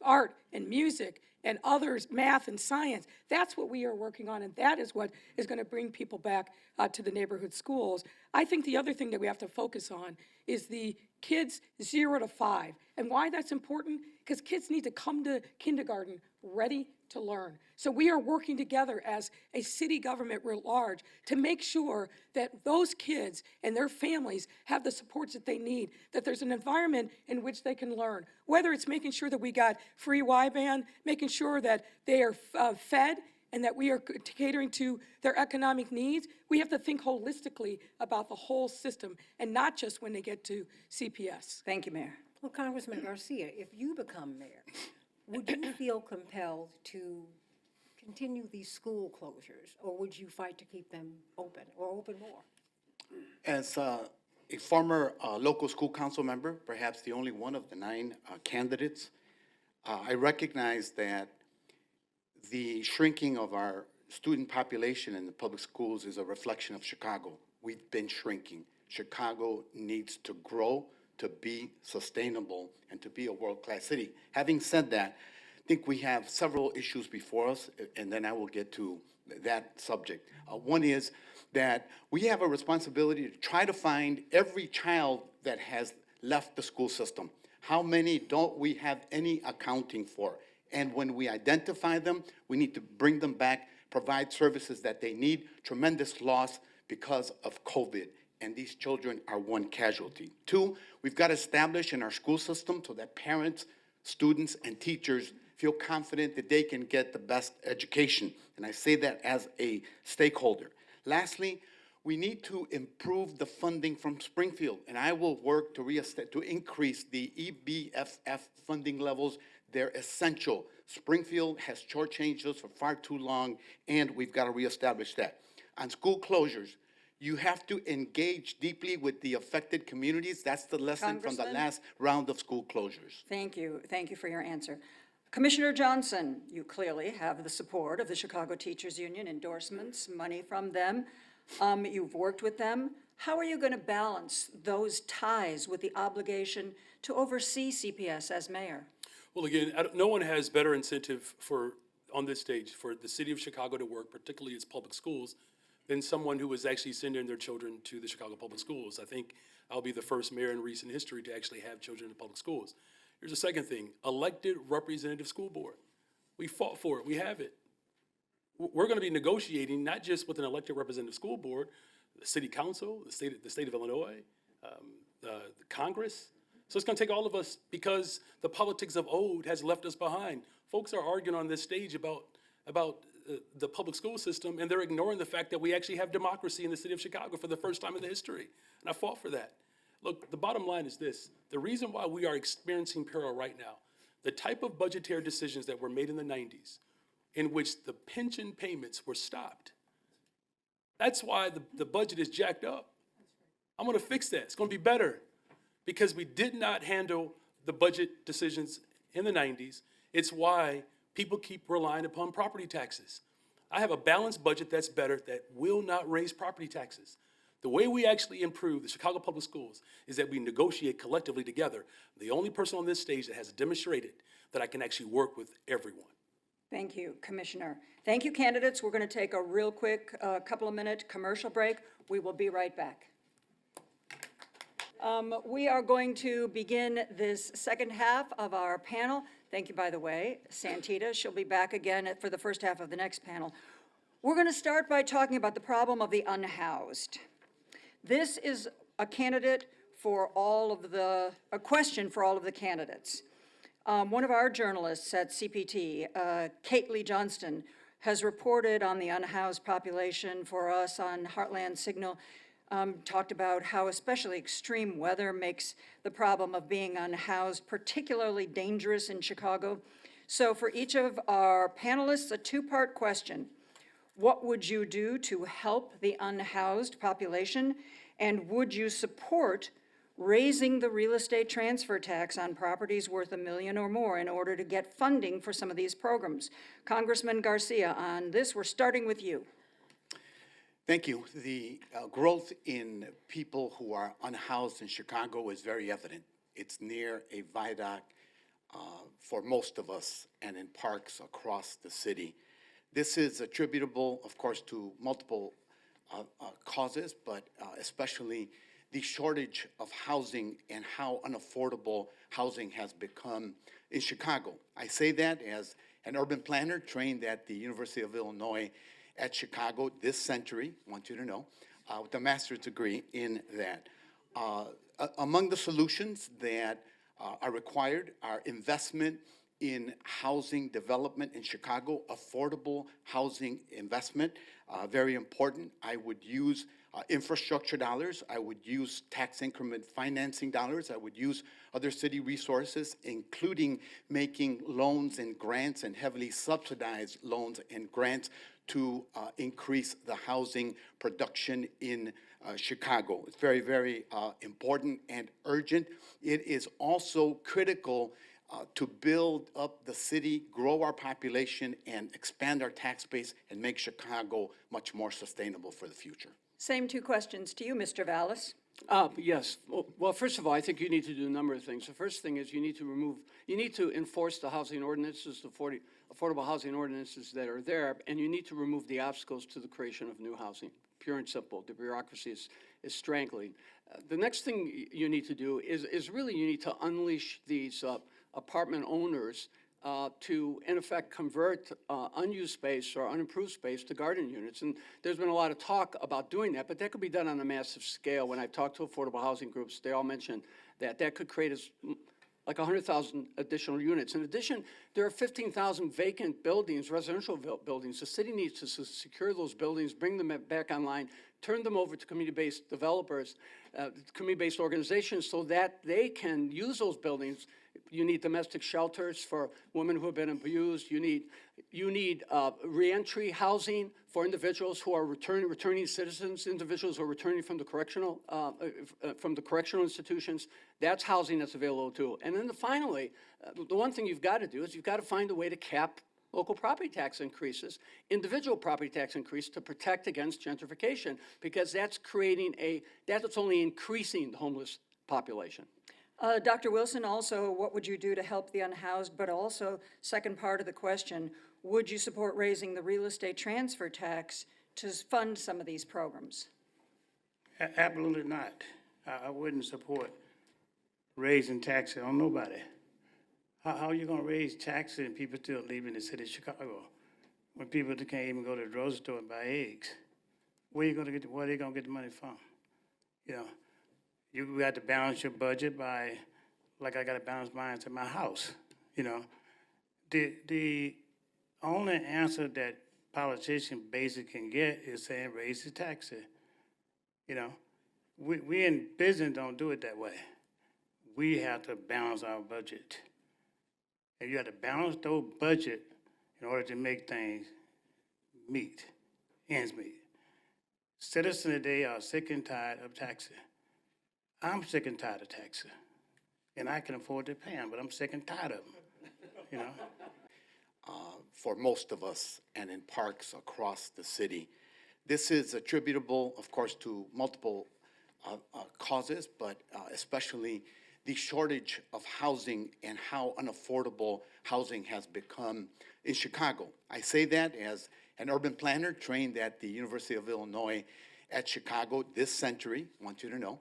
art and music and others, math and science. That's what we are working on, and that is what is going to bring people back to the neighborhood schools. I think the other thing that we have to focus on is the kids 0 to 5. And why that's important? Because kids need to come to kindergarten ready to learn. So we are working together as a city government writ large to make sure that those kids and their families have the supports that they need, that there's an environment in which they can learn, whether it's making sure that we got free Y-band, making sure that they are fed, and that we are catering to their economic needs. We have to think holistically about the whole system and not just when they get to CPS. Thank you, Mayor. Well, Congressman Garcia, if you become mayor, would you feel compelled to continue these school closures, or would you fight to keep them open or open more? As a former local school council member, perhaps the only one of the 9 candidates, I recognize that the shrinking of our student population in the public schools is a reflection of Chicago. We've been shrinking. Chicago needs to grow to be sustainable and to be a world-class city. Having said that, I think we have several issues before us, and then I will get to that subject. One is that we have a responsibility to try to find every child that has left the school system. How many don't we have any accounting for? And when we identify them, we need to bring them back, provide services that they need. Tremendous loss because of COVID, and these children are one casualty. Two, we've got to establish in our school system so that parents, students, and teachers feel confident that they can get the best education. And I say that as a stakeholder. Lastly, we need to improve the funding from Springfield, and I will work to increase the EBFF funding levels. They're essential. Springfield has shortchanged us for far too long, and we've got to reestablish that. On school closures, you have to engage deeply with the affected communities. That's the lesson from the Congressman? last round of school closures. Thank you. Thank you for your answer. Commissioner Johnson, you clearly have the support of the Chicago Teachers Union, endorsements, money from them. You've worked with them. How are you going to balance those ties with the obligation to oversee CPS as mayor? Well, again, no one has better incentive on this stage, for the city of Chicago to work, particularly its public schools, than someone who was actually sending their children to the Chicago Public Schools. I think I'll be the first mayor in recent history to actually have children in the public schools. Here's the second thing, elected representative school board. We fought for it, we have it. We're gonna be negotiating not just with an elected representative school board, the city council, the state of Illinois, the Congress. So it's gonna take all of us, because the politics of old has left us behind. Folks are arguing on this stage about the public school system, and they're ignoring the fact that we actually have democracy in the city of Chicago for the first time in the history. And I fought for that. Look, the bottom line is this. The reason why we are experiencing peril right now, the type of budgetary decisions that were made in the 90s, in which the pension payments were stopped, that's why the budget is jacked up. I'm gonna fix that. It's gonna be better, because we did not handle the budget decisions in the 90s. It's why people keep relying upon property taxes. I have a balanced budget that's better, that will not raise property taxes. The way we actually improve the Chicago Public Schools is that we negotiate collectively together. I'm the only person on this stage that has demonstrated that I can actually work with everyone. Thank you, Commissioner. Thank you, candidates. We're going to take a real quick couple of minute commercial break. We will be right back. We are going to begin this second half of our panel. Thank you, by the way, Santita. She'll be back again for the first half of the next panel. We're going to start by talking about the problem of the unhoused. This is a candidate for a question for all of the candidates. One of our journalists at CPT, Kate Lee Johnston, has reported on the unhoused population for us on Heartland Signal, talked about how especially extreme weather makes the problem of being unhoused particularly dangerous in Chicago. So for each of our panelists, a two-part question. What would you do to help the unhoused population? And would you support raising the real estate transfer tax on properties worth $1 million or more in order to get funding for some of these programs? Congressman Garcia, on this, we're starting with you. Thank you. The growth in people who are unhoused in Chicago is very evident. It's near a viaduct for most of us and in parks across the city. This is attributable, of course, to multiple causes, but especially the shortage of housing and how unaffordable housing has become in Chicago. I say that as an urban planner trained at the University of Illinois at Chicago this century, I want you to know, with a master's degree in that. Among the solutions that are required are investment in housing development in Chicago, affordable housing investment, very important. I would use infrastructure dollars. I would use tax increment financing dollars. I would use other city resources, including making loans and grants and heavily subsidized loans and grants to increase the housing production in Chicago. It's very, very important and urgent. It is also critical to build up the city, grow our population, and expand our tax base and make Chicago much more sustainable for the future. Same two questions to you, Mr. Vallas. Yes. Well, first of all, I think you need to do a number of things. The first thing is you need to enforce the housing ordinances, the affordable housing ordinances that are there, and you need to remove the obstacles to the creation of new housing. Pure and simple. The bureaucracy is strangling. The next thing you need to do is really you need to unleash these apartment owners to, in effect, convert unused space or unimproved space to garden units. And there's been a lot of talk about doing that, but that could be done on a massive scale. When I've talked to affordable housing groups, they all mention that that could create like 100,000 additional units. In addition, there are 15,000 vacant buildings, residential buildings. The city needs to secure those buildings, bring them back online, turn them over to community-based developers, community-based organizations so that they can use those buildings. You need domestic shelters for women who have been abused. You need reentry housing for individuals who are returning citizens, individuals who are returning from the correctional institutions. That's housing that's available too. And then finally, the one thing you've got to do is you've got to find a way to cap local property tax increases, individual property tax increase to protect against gentrification, because that's only increasing the homeless population. Dr. Wilson, also, what would you do to help the unhoused? But also, second part of the question, would you support raising the real estate transfer tax to fund some of these programs? Absolutely not. I wouldn't support raising taxes on nobody. How are you gonna raise taxes and people still leaving the city of Chicago? When people can't even go to the grocery store and buy eggs? Where are they gonna get the money from? You know, you got to balance your budget by, like I gotta balance mine to my house, you know? The only answer that politicians basically can get is saying raise the taxes. You know, we in business don't do it that way. We have to balance our budget. And you have to balance those budget in order to make things ends meet. Citizens today are sick and tired of taxes. I'm sick and tired of taxes. And I can afford to pay them, but I'm sick and tired of them, you know? For most of us and in parks across the city, this is attributable, of course, to multiple causes, but especially the shortage of housing and how unaffordable housing has become in Chicago. I say that as an urban planner trained at the University of Illinois at Chicago this century, I want you to know,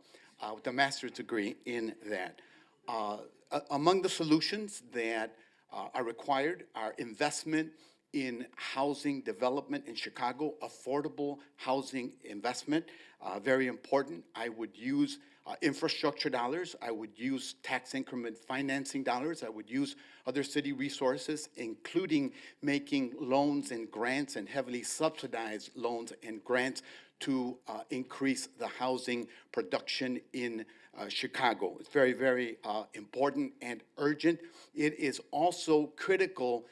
with a master's degree in that. Among the solutions that are required are investment in housing development in Chicago, affordable housing investment, very important. I would use infrastructure dollars. I would use tax increment financing dollars. I would use other city resources, including making loans and grants and heavily subsidized loans and grants to increase the housing production in Chicago. It's very, very important and urgent. It is also critical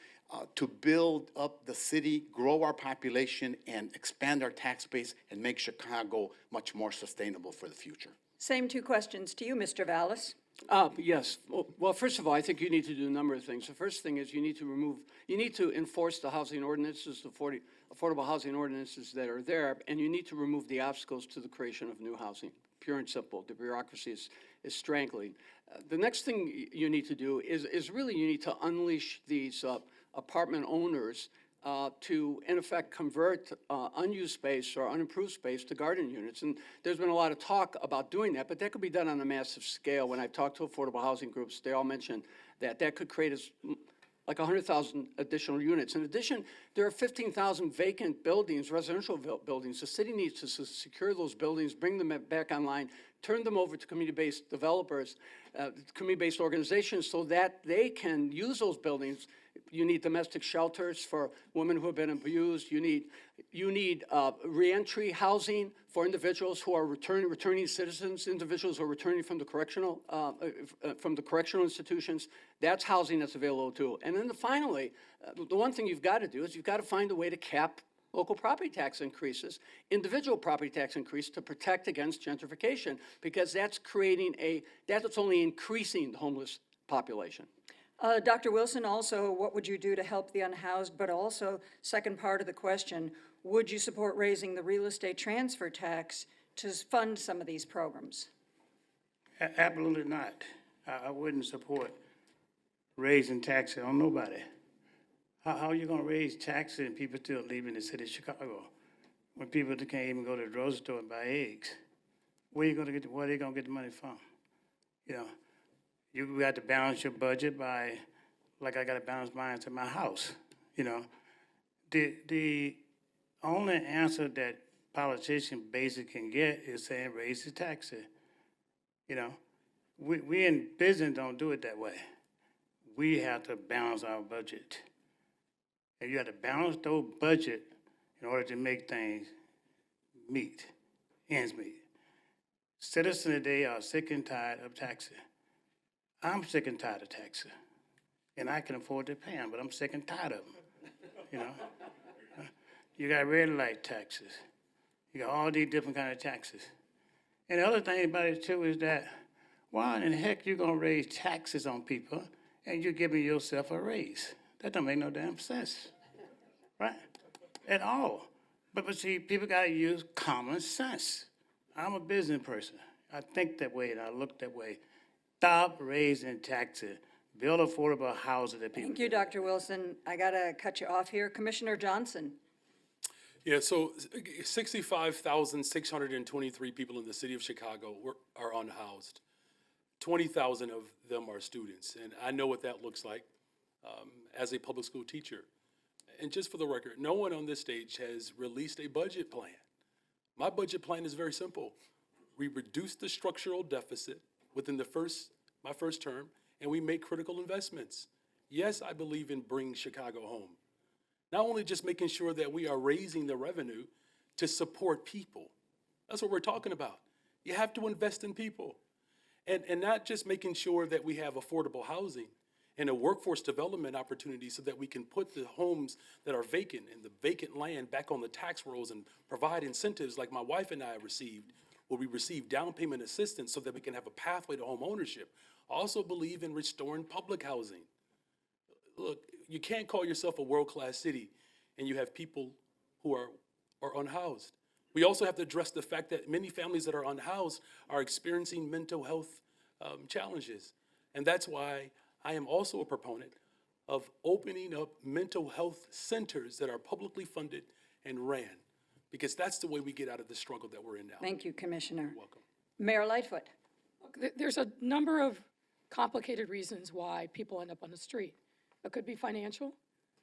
to build up the city, grow our population, and expand our tax base and make Chicago much more sustainable for the future. Same two questions to you, Mr. Vallas. Yes. Well, first of all, I think you need to do a number of things. The first thing is you need to enforce the housing ordinances, the affordable housing ordinances that are there, and you need to remove the obstacles to the creation of new housing. Pure and simple. The bureaucracy is strangling. The next thing you need to do is really you need to unleash these apartment owners to, in effect, convert unused space or unimproved space to garden units. And there's been a lot of talk about doing that, but that could be done on a massive scale. When I've talked to affordable housing groups, they all mention that that could create like 100,000 additional units. In addition, there are 15,000 vacant buildings, residential buildings. The city needs to secure those buildings, bring them back online, turn them over to community-based developers, community-based organizations so that they can use those buildings. You need domestic shelters for women who have been abused. You need reentry housing for individuals who are returning citizens, individuals who are returning from the correctional institutions. That's housing that's available too. And then finally, the one thing you've got to do is you've got to find a way to cap local property tax increases, individual property tax increase to protect against gentrification, because that's only increasing the homeless population. Dr. Wilson, also, what would you do to help the unhoused? But also, second part of the question, would you support raising the real estate transfer tax to fund some of these programs? Absolutely not. I wouldn't support raising taxes on nobody. How are you gonna raise taxes and people still leaving the city of Chicago? When people can't even go to the grocery store and buy eggs? Where are they gonna get the money from? You know, you got to balance your budget by, like I gotta balance mine to my house, you know? The only answer that politician basically can get is saying raise the taxes. You know, we in business don't do it that way. We have to balance our budget. And you have to balance those budget in order to make things ends meet. Citizens today are sick and tired of taxes. I'm sick and tired of taxes. And I can afford to pay them, but I'm sick and tired of them, you know? You got red light taxes. You got all these different kind of taxes. And the other thing about it too is that, why in the heck you gonna raise taxes on people and you're giving yourself a raise? That don't make no damn sense, right? At all. But see, people gotta use common sense. I'm a business person. I think that way and I look that way. Stop raising taxes. Build affordable houses that people. Thank you, Dr. Wilson. I gotta cut you off here. Commissioner Johnson. Yeah, so 65,623 people in the city of Chicago are unhoused. 20,000 of them are students, and I know what that looks like as a public school teacher. And just for the record, no one on this stage has released a budget plan. My budget plan is very simple. We reduce the structural deficit within my first term, and we make critical investments. Yes, I believe in bringing Chicago home. Not only just making sure that we are raising the revenue to support people. That's what we're talking about. You have to invest in people. And not just making sure that we have affordable housing and a workforce development opportunity so that we can put the homes that are vacant and the vacant land back on the tax rolls and provide incentives like my wife and I received, where we receive down payment assistance so that we can have a pathway to home ownership. I also believe in restoring public housing. Look, you can't call yourself a world-class city and you have people who are unhoused. We also have to address the fact that many families that are unhoused are experiencing mental health challenges. And that's why I am also a proponent of opening up mental health centers that are publicly funded and ran, because that's the way we get out of the struggle that we're in now. Thank you, Commissioner. You're welcome. Mayor Lightfoot. There's a number of complicated reasons why people end up on the street. It could be financial,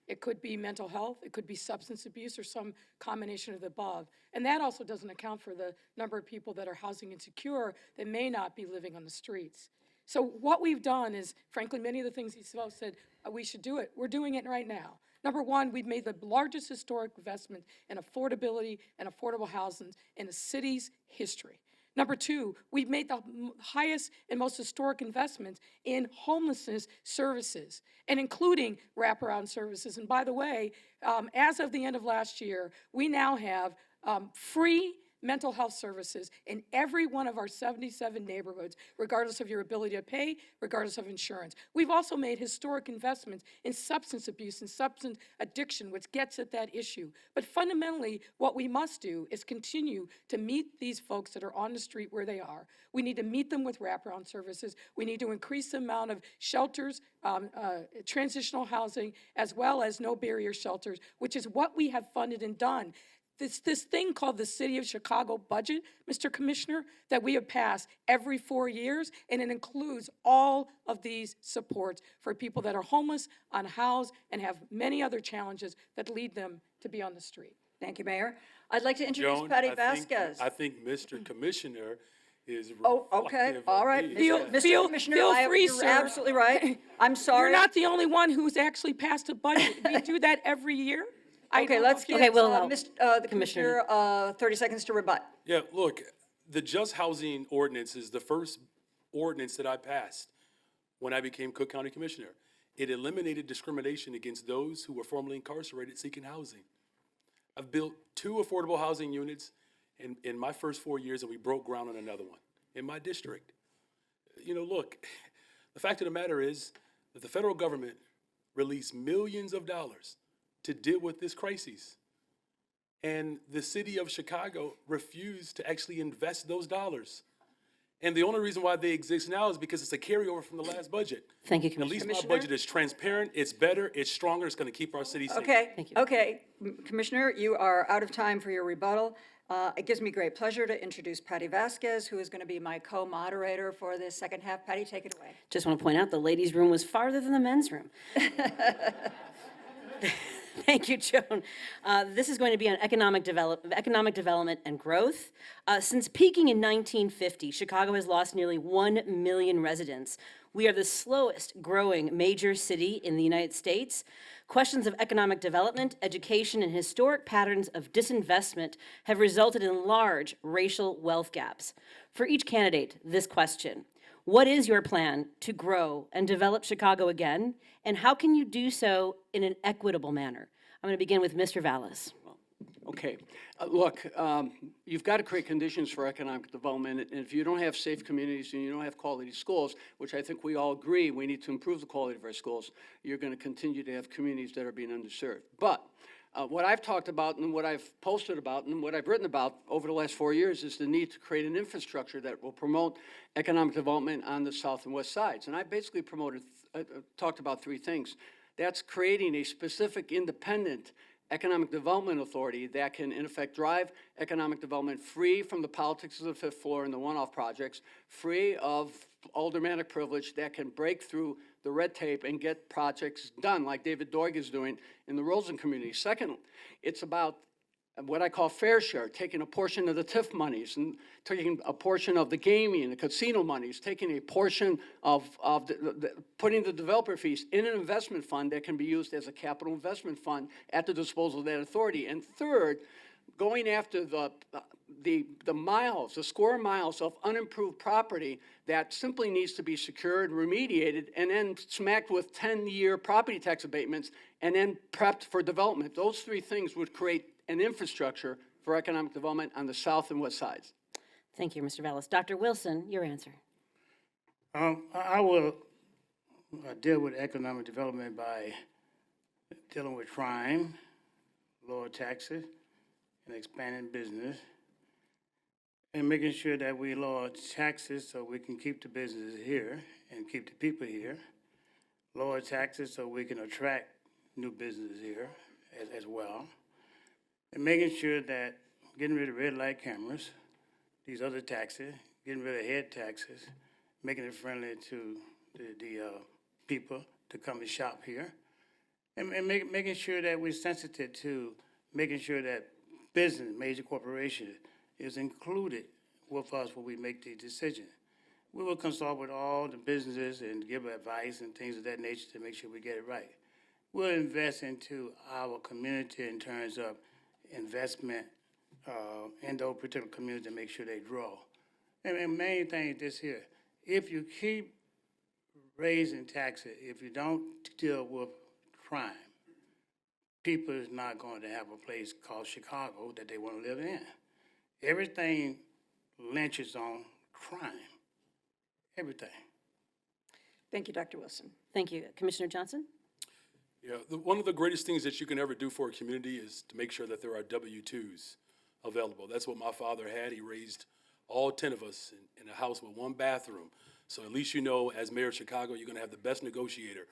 it could be mental health, it could be substance abuse, or some combination of the above. And that also doesn't account for the number of people that are housing insecure that may not be living on the streets. So what we've done is, frankly, many of the things he said we should do it. We're doing it right now. Number one, we've made the largest historic investment in affordability and affordable housing in the city's history. Number two, we've made the highest and most historic investments in homelessness services, and including wraparound services. And by the way, as of the end of last year, we now have free mental health services in every one of our 77 neighborhoods, regardless of your ability to pay, regardless of insurance. We've also made historic investments in substance abuse and substance addiction, which gets at that issue. But fundamentally, what we must do is continue to meet these folks that are on the street where they are. We need to meet them with wraparound services. We need to increase the amount of shelters, transitional housing, as well as no barrier shelters, which is what we have funded and done. This thing called the City of Chicago budget, Mr. Commissioner, that we have passed every 4 years, and it includes all of these supports for people that are homeless, unhoused, and have many other challenges that lead them to be on the street. Thank you, Mayor. I'd like to introduce Joan, Patty Vasquez. I think Mr. Commissioner is Oh, okay, reflective all of right. me. Mr. Commissioner, free, you're sir. absolutely right. I'm sorry. You're not the only one who's actually passed a budget. We do that every year. I Okay, don't let's know if give you- the Commissioner 30 seconds to rebut. Yeah, look, the Just Housing Ordinance is the first ordinance that I passed when I became Cook County Commissioner. It eliminated discrimination against those who were formerly incarcerated seeking housing. I've built 2 affordable housing units in my first 4 years, and we broke ground on another one in my district. You know, look, the fact of the matter is that the federal government released millions of dollars to deal with this crisis. And the city of Chicago refused to actually invest those dollars. And the only reason why they exist now is because it's a carryover from the last budget. Thank you, At Commissioner. least my Commissioner? budget is transparent, it's better, it's stronger, it's going to keep our city safe. Okay, Thank you. okay. Commissioner, you are out of time for your rebuttal. It gives me great pleasure to introduce Patty Vasquez, who is going to be my co-moderator for this second half. Patty, take it away. Just want to point out, the ladies' room was farther than the men's room. Thank you, Joan. This is going to be on economic development and growth. Since peaking in 1950, Chicago has lost nearly 1 million residents. We are the slowest growing major city in the United States. Questions of economic development, education, and historic patterns of disinvestment have resulted in large racial wealth gaps. For each candidate, this question: what is your plan to grow and develop Chicago again, and how can you do so in an equitable manner? I'm going to begin with Mr. Vallas. Okay, look, you've got to create conditions for economic development, and if you don't have safe communities and you don't have quality schools, which I think we all agree we need to improve the quality of our schools, you're going to continue to have communities that are being underserved. But what I've talked about and what I've posted about and what I've written about over the last 4 years is the need to create an infrastructure that will promote economic development on the south and west sides. And I basically talked about three things. That's creating a specific independent economic development authority that can, in effect, drive economic development free from the politics of the fifth floor and the one-off projects, free of aldermanic privilege, that can break through the red tape and get projects done, like David Doig is doing in the Rosen community. Second, it's about what I call fair share, taking a portion of the TIF monies and taking a portion of the gaming and the casino monies, taking a portion of putting the developer fees in an investment fund that can be used as a capital investment fund at the disposal of that authority. And third, going after the square miles of unimproved property that simply needs to be secured, remediated, and then smacked with 10-year property tax abatements and then prepped for development. Those three things would create an infrastructure for economic development on the south and west sides. Thank you, Mr. Vallas. Dr. Wilson, your answer. I will deal with economic development by dealing with crime, lower taxes, and expanding business, and making sure that we lower taxes so we can keep the businesses here and keep the people here, lower taxes so we can attract new businesses here as well, and making sure that getting rid of red light cameras, these other taxes, getting rid of head taxes, making it friendly to the people to come and shop here, and making sure that we're sensitive to making sure that business, major corporations, is included with us when we make the decision. We will consult with all the businesses and give advice and things of that nature to make sure we get it right. We'll invest into our community in terms of investment in those particular communities to make sure they grow. And main thing is this here: if you keep raising taxes, if you don't deal with crime, people is not going to have a place called Chicago that they want to live in. Everything lynches on crime. Everything. Thank you, Dr. Wilson. Thank you. Commissioner Johnson? Yeah, one of the greatest things that you can ever do for a community is to make sure that there are W-2s available. That's what my father had. He raised all 10 of us in a house with one bathroom. So at least you know, as mayor of Chicago, you're going to have the best negotiator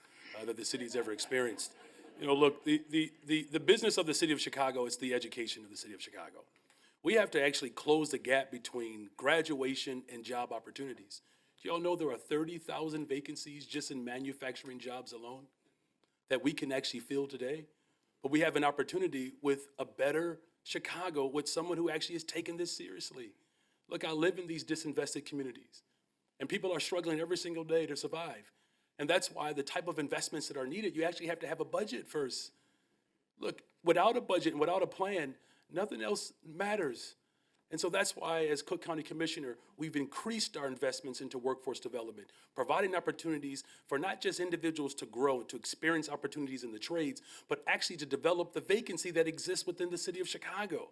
that the city's ever experienced. You know, look, the business of the city of Chicago is the education of the city of Chicago. We have to actually close the gap between graduation and job opportunities. Do y'all know there are 30,000 vacancies just in manufacturing jobs alone that we can actually fill today? But we have an opportunity with a better Chicago, with someone who actually has taken this seriously. Look, I live in these disinvested communities, and people are struggling every single day to survive. And that's why the type of investments that are needed, you actually have to have a budget first. Look, without a budget and without a plan, nothing else matters. And so that's why, as Cook County Commissioner, we've increased our investments into workforce development, providing opportunities for not just individuals to grow, to experience opportunities in the trades, but actually to develop the vacancy that exists within the city of Chicago.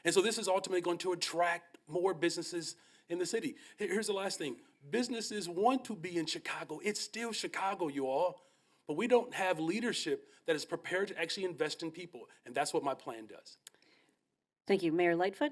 And so this is ultimately going to attract more businesses in the city. Here's the last thing. Businesses want to be in Chicago. It's still Chicago, you all. But we don't have leadership that is prepared to actually invest in people. And that's what my plan does. Thank you. Mayor Lightfoot?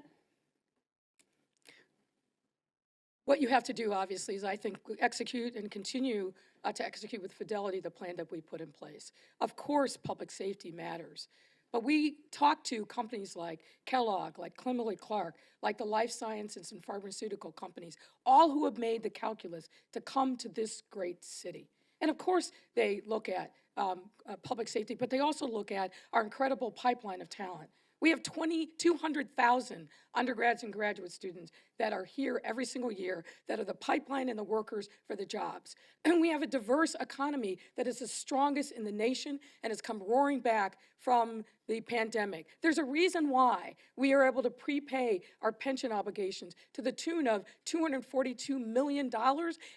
What you have to do, obviously, is I think execute and continue to execute with fidelity the plan that we put in place. Of course, public safety matters, but we talk to companies like Kellogg, like Kimberly-Clark, like the life sciences and pharmaceutical companies, all who have made the calculus to come to this great city. And of course, they look at public safety, but they also look at our incredible pipeline of talent. We have 200,000 undergrads and graduate students that are here every single year that are the pipeline and the workers for the jobs. And we have a diverse economy that is the strongest in the nation and has come roaring back from the pandemic. There's a reason why we are able to prepay our pension obligations to the tune of $242 million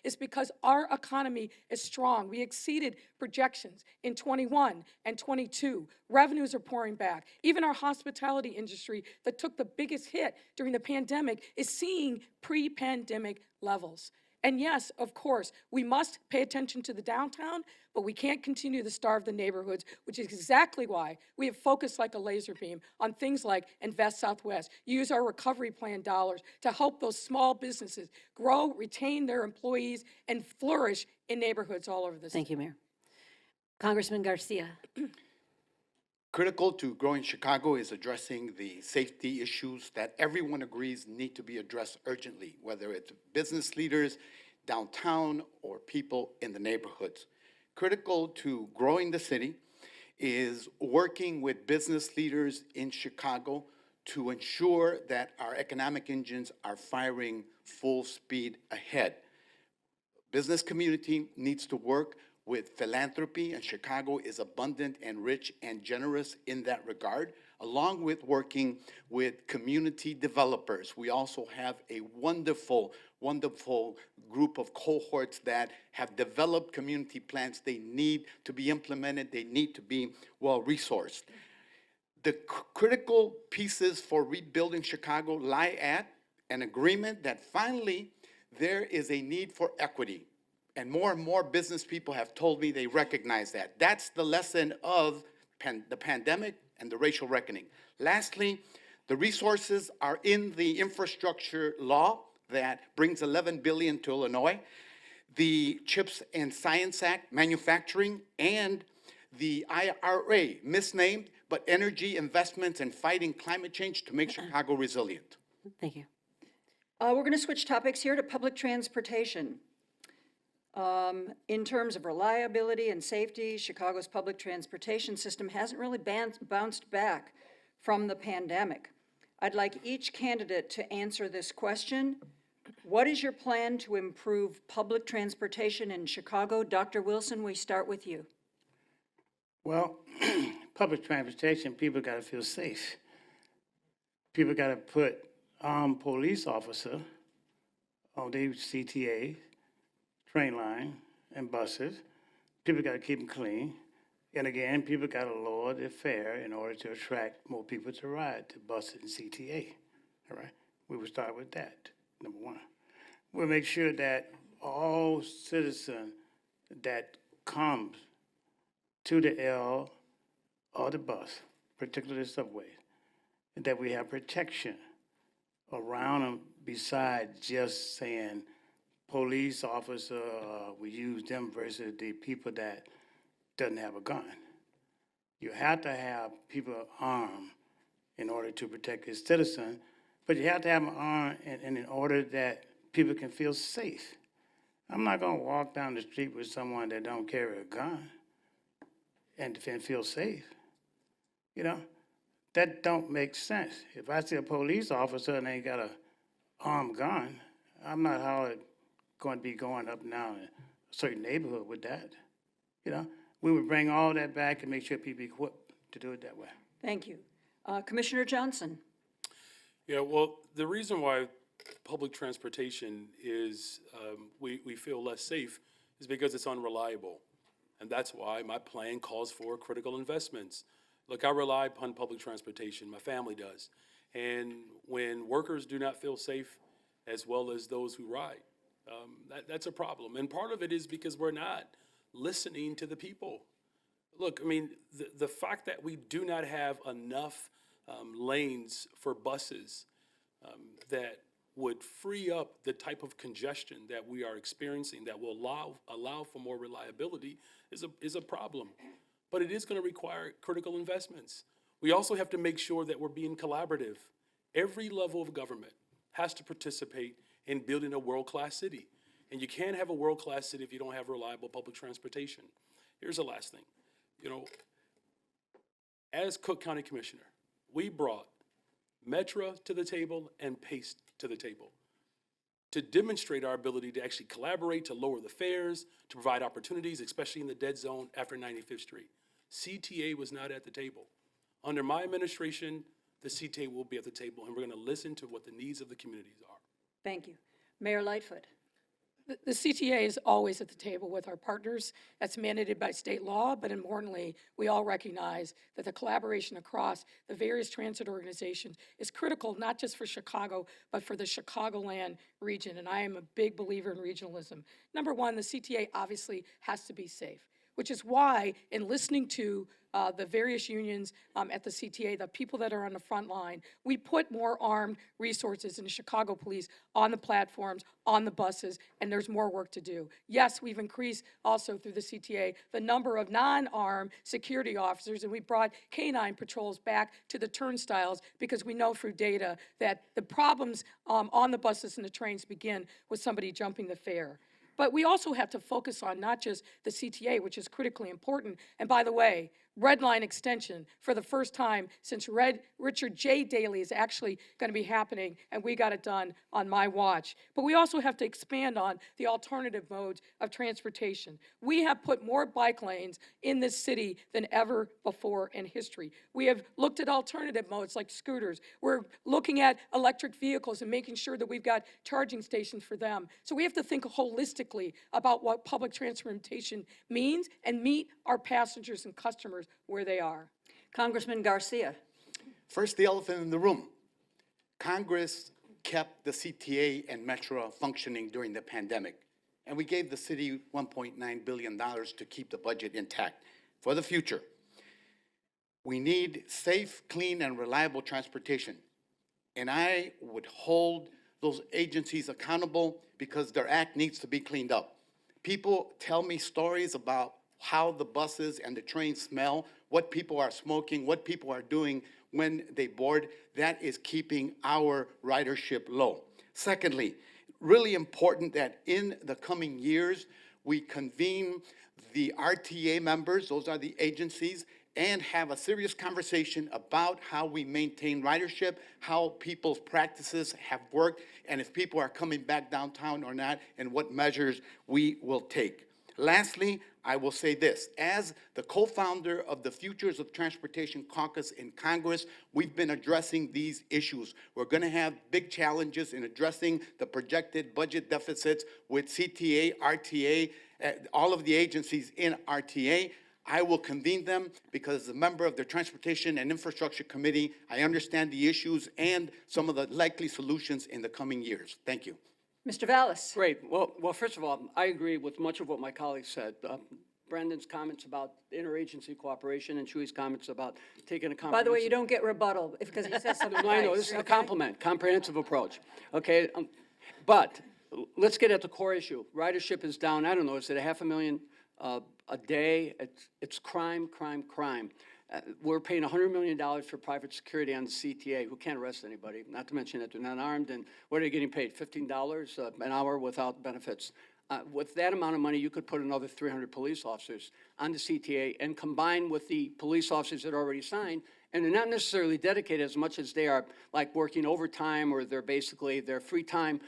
is because our economy is strong. We exceeded projections in 21 and 22. Revenues are pouring back. Even our hospitality industry that took the biggest hit during the pandemic is seeing pre-pandemic levels. And yes, of course, we must pay attention to the downtown, but we can't continue to starve the neighborhoods, which is exactly why we have focused like a laser beam on things like Invest Southwest, use our recovery plan dollars to help those small businesses grow, retain their employees, and flourish in neighborhoods all over the state. Thank you, Mayor. Congressman Garcia? Critical to growing Chicago is addressing the safety issues that everyone agrees need to be addressed urgently, whether it's business leaders downtown or people in the neighborhoods. Critical to growing the city is working with business leaders in Chicago to ensure that our economic engines are firing full speed ahead. Business community needs to work with philanthropy, and Chicago is abundant and rich and generous in that regard, along with working with community developers. We also have a wonderful, wonderful group of cohorts that have developed community plans. They need to be implemented. They need to be well-resourced. The critical pieces for rebuilding Chicago lie at an agreement that finally there is a need for equity. And more business people have told me they recognize that. That's the lesson of the pandemic and the racial reckoning. Lastly, the resources are in the infrastructure law that brings $11 billion to Illinois, the CHIPS and Science Act, manufacturing, and the IRA, misnamed, but energy investments and fighting climate change to make Chicago resilient. Thank you. We're going to switch topics here to public transportation. In terms of reliability and safety, Chicago's public transportation system hasn't really bounced back from the pandemic. I'd like each candidate to answer this question. What is your plan to improve public transportation in Chicago? Dr. Wilson, we start with you. Well, public transportation, people got to feel safe. People got to put police officer on their CTA, train line, and buses. People got to keep them clean. And again, people got to lower their fare in order to attract more people to ride to buses and CTA. All right? We will start with that, number one. We'll make sure that all citizen that comes to the L or the bus, particularly the subway, that we have protection around them besides just saying police officer, we use them versus the people that doesn't have a gun. You have to have people armed in order to protect your citizen, but you have to have them armed in order that people can feel safe. I'm not gonna walk down the street with someone that don't carry a gun and feel safe. You know, that don't make sense. If I see a police officer and they got a armed gun, I'm not going to be going up and down in a certain neighborhood with that. You know, we would bring all that back and make sure people are equipped to do it that way. Thank you. Commissioner Johnson. Yeah, well, the reason why public transportation is, we feel less safe is because it's unreliable. And that's why my plan calls for critical investments. Look, I rely upon public transportation, my family does. And when workers do not feel safe, as well as those who ride, that's a problem. And part of it is because we're not listening to the people. Look, I mean, the fact that we do not have enough lanes for buses that would free up the type of congestion that we are experiencing that will allow for more reliability is a problem. But it is going to require critical investments. We also have to make sure that we're being collaborative. Every level of government has to participate in building a world-class city. And you can't have a world-class city if you don't have reliable public transportation. Here's the last thing. You know, as Cook County Commissioner, we brought Metro to the table and PACE to the table to demonstrate our ability to actually collaborate, to lower the fares, to provide opportunities, especially in the dead zone after 95th Street. CTA was not at the table. Under my administration, the CTA will be at the table, and we're going to listen to what the needs of the communities are. Thank you. Mayor Lightfoot. The CTA is always at the table with our partners. That's mandated by state law, but importantly, we all recognize that the collaboration across the various transit organizations is critical, not just for Chicago, but for the Chicagoland region, and I am a big believer in regionalism. Number one, the CTA obviously has to be safe, which is why, in listening to the various unions at the CTA, the people that are on the front line, we put more armed resources in the Chicago police on the platforms, on the buses, and there's more work to do. Yes, we've increased also through the CTA the number of non-armed security officers, and we brought canine patrols back to the turnstiles because we know through data that the problems on the buses and the trains begin with somebody jumping the fare. But we also have to focus on not just the CTA, which is critically important. And by the way, Red Line extension, for the first time since Richard J. Daley, is actually going to be happening, and we got it done on my watch. But we also have to expand on the alternative modes of transportation. We have put more bike lanes in this city than ever before in history. We have looked at alternative modes like scooters. We're looking at electric vehicles and making sure that we've got charging stations for them. So we have to think holistically about what public transportation means and meet our passengers and customers where they are. Congressman Garcia. First, the elephant in the room. Congress kept the CTA and Metro functioning during the pandemic, and we gave the city $1.9 billion to keep the budget intact for the future. We need safe, clean, and reliable transportation, and I would hold those agencies accountable because their act needs to be cleaned up. People tell me stories about how the buses and the trains smell, what people are smoking, what people are doing when they board. That is keeping our ridership low. Secondly, really important that in the coming years, we convene the RTA members, those are the agencies, and have a serious conversation about how we maintain ridership, how people's practices have worked, and if people are coming back downtown or not, and what measures we will take. Lastly, I will say this. As the co-founder of the Futures of Transportation Caucus in Congress, we've been addressing these issues. We're going to have big challenges in addressing the projected budget deficits with CTA, RTA, all of the agencies in RTA. I will convene them because as a member of the Transportation and Infrastructure Committee, I understand the issues and some of the likely solutions in the coming years. Thank you. Mr. Vallas. Great. Well, first of all, I agree with much of what my colleagues said. Brandon's comments about interagency cooperation and Chuy's comments about taking a comprehensive... By the way, you don't get rebuttal because he says something No, I know, nice. this is a compliment, comprehensive approach, okay? But let's get at the core issue. Ridership is down, I don't know, is it 500,000 a day? It's crime, crime, crime. We're paying $100 million for private security on the CTA, who can't arrest anybody, not to mention that they're not armed, and what are they getting paid, $15 an hour without benefits? With that amount of money, you could put another 300 police officers on the CTA and combine with the police officers that are already signed, and they're not necessarily dedicated as much as they are like working overtime or they're basically their free time.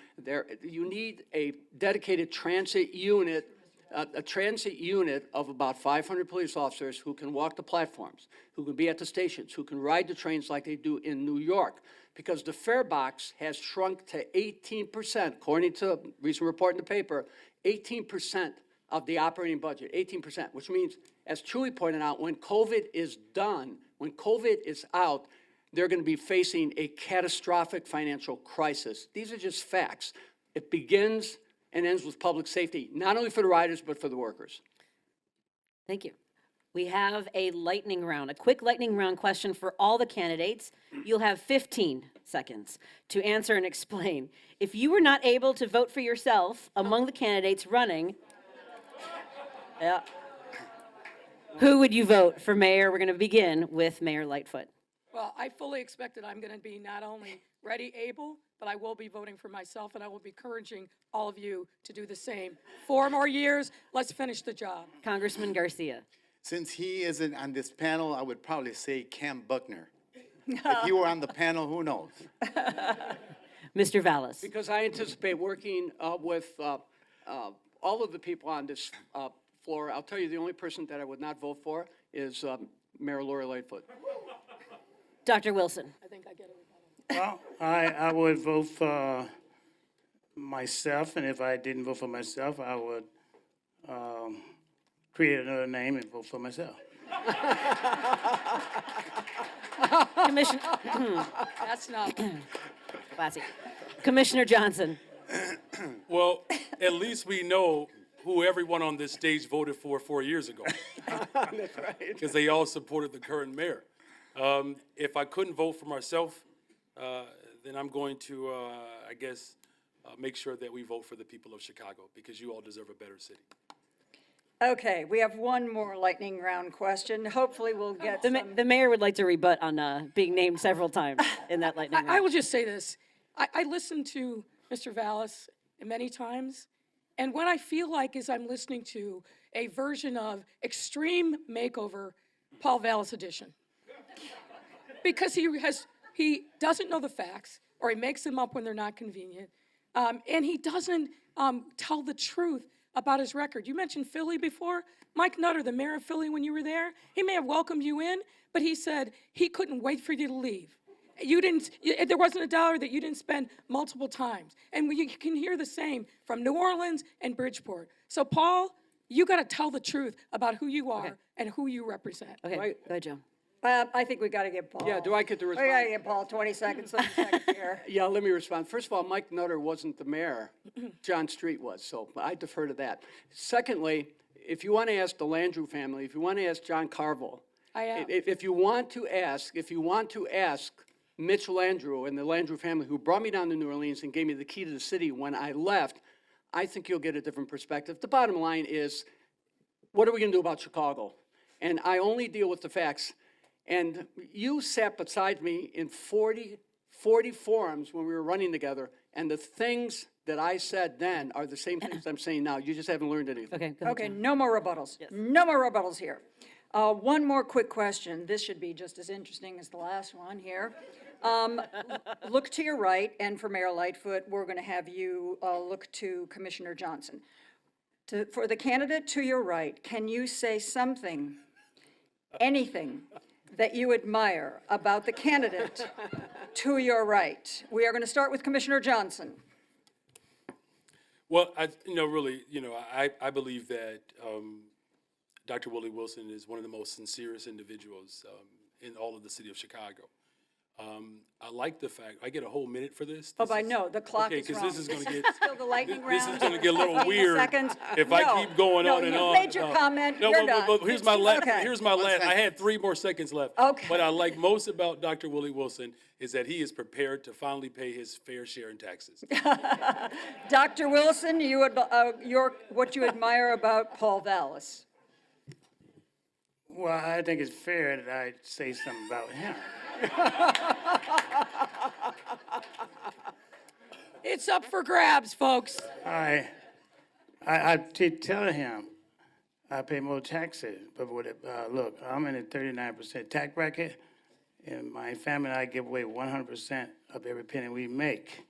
You need a dedicated transit unit, a transit unit of about 500 police officers who can walk the platforms, who can be at the stations, who can ride the trains like they do in New York. Because the fare box has shrunk to 18%, according to a recent report in the paper, 18% of the operating budget, 18%, which means, as Chuy pointed out, when COVID is done, when COVID is out, they're going to be facing a catastrophic financial crisis. These are just facts. It begins and ends with public safety, not only for the riders, but for the workers. Thank you. We have a lightning round, a quick lightning round question for all the candidates. You'll have 15 seconds to answer and explain. If you were not able to vote for yourself among the candidates running, yeah, who would you vote for mayor? We're going to begin with Mayor Lightfoot. Well, I fully expect that I'm going to be not only ready, able, but I will be voting for myself, and I will be encouraging all of you to do the same. 4 more years, let's finish the job. Congressman Garcia. Since he isn't on this panel, I would probably say Cam Buckner. If he were on the panel, who knows? Mr. Vallas. Because I anticipate working with all of the people on this floor. I'll tell you, the only person that I would not vote for is Mayor Lori Lightfoot. Dr. Wilson. I think I get everybody. Well, I would vote for myself, and if I didn't vote for myself, I would create another name and vote for myself. Commissioner, That's not, classy. Commissioner Johnson. Well, at least we know who everyone on this stage voted for 4 years ago. That's right. Because they all supported the current mayor. If I couldn't vote for myself, then I'm going to, I guess, make sure that we vote for the people of Chicago, because you all deserve a better city. Okay, we have one more lightning round question. Hopefully we'll get some. The mayor would like to rebut on being named several times in that lightning round. I will just say this. I listened to Mr. Vallas many times, and what I feel like is I'm listening to a version of Extreme Makeover, Paul Vallas edition. Because he doesn't know the facts, or he makes them up when they're not convenient, and he doesn't tell the truth about his record. You mentioned Philly before. Mike Nutter, the mayor of Philly, when you were there, he may have welcomed you in, but he said he couldn't wait for you to leave. There wasn't a dollar that you didn't spend multiple times. And you can hear the same from New Orleans and Bridgeport. So Paul, you got to tell the truth about who you are and who you represent. Okay, go ahead, Joe. I think we got to give Paul. Yeah, do I get to We respond? got to give Paul 20 seconds, 30 seconds here. Yeah, let me respond. First of all, Mike Nutter wasn't the mayor. John Street was, so I defer to that. Secondly, if you want to ask the Landrew family, if you want to ask John Carville, I am. if you want to ask Mitch Landrew and the Landrew family, who brought me down to New Orleans and gave me the key to the city when I left, I think you'll get a different perspective. The bottom line is, what are we going to do about Chicago? And I only deal with the facts. And you sat beside me in 40 forums when we were running together, and the things that I said then are the same things I'm saying now. You just haven't learned anything. Okay, go ahead, Okay, Joe. no more rebuttals. No more rebuttals here. One more quick question. This should be just as interesting as the last one here. Look to your right, and for Mayor Lightfoot, we're going to have you look to Commissioner Johnson. For the candidate to your right, can you say something, anything, that you admire about the candidate to your right? We are going to start with Commissioner Johnson. Well, I believe that Dr. Willie Wilson is one of the most sincerest individuals in all of the city of Chicago. I like the fact, I get a whole minute for this? Oh, I know, the clock Okay, is because wrong. this is going to get, Still the lightning round. this is going to get a little 15 weird seconds. if No, I keep going no, on and you've on. made your comment. No, You're but done. here's my last, Okay. here's my last, I had 3 more seconds left. Okay. What I like most about Dr. Willie Wilson is that he is prepared to finally pay his fair share in taxes. Dr. Wilson, what you admire about Paul Vallas? Well, I think it's fair that I say something about him. It's up for grabs, folks. I tell him I pay more taxes, but look, I'm in a 39% tax bracket, and my family and I give away 100% of every penny we make.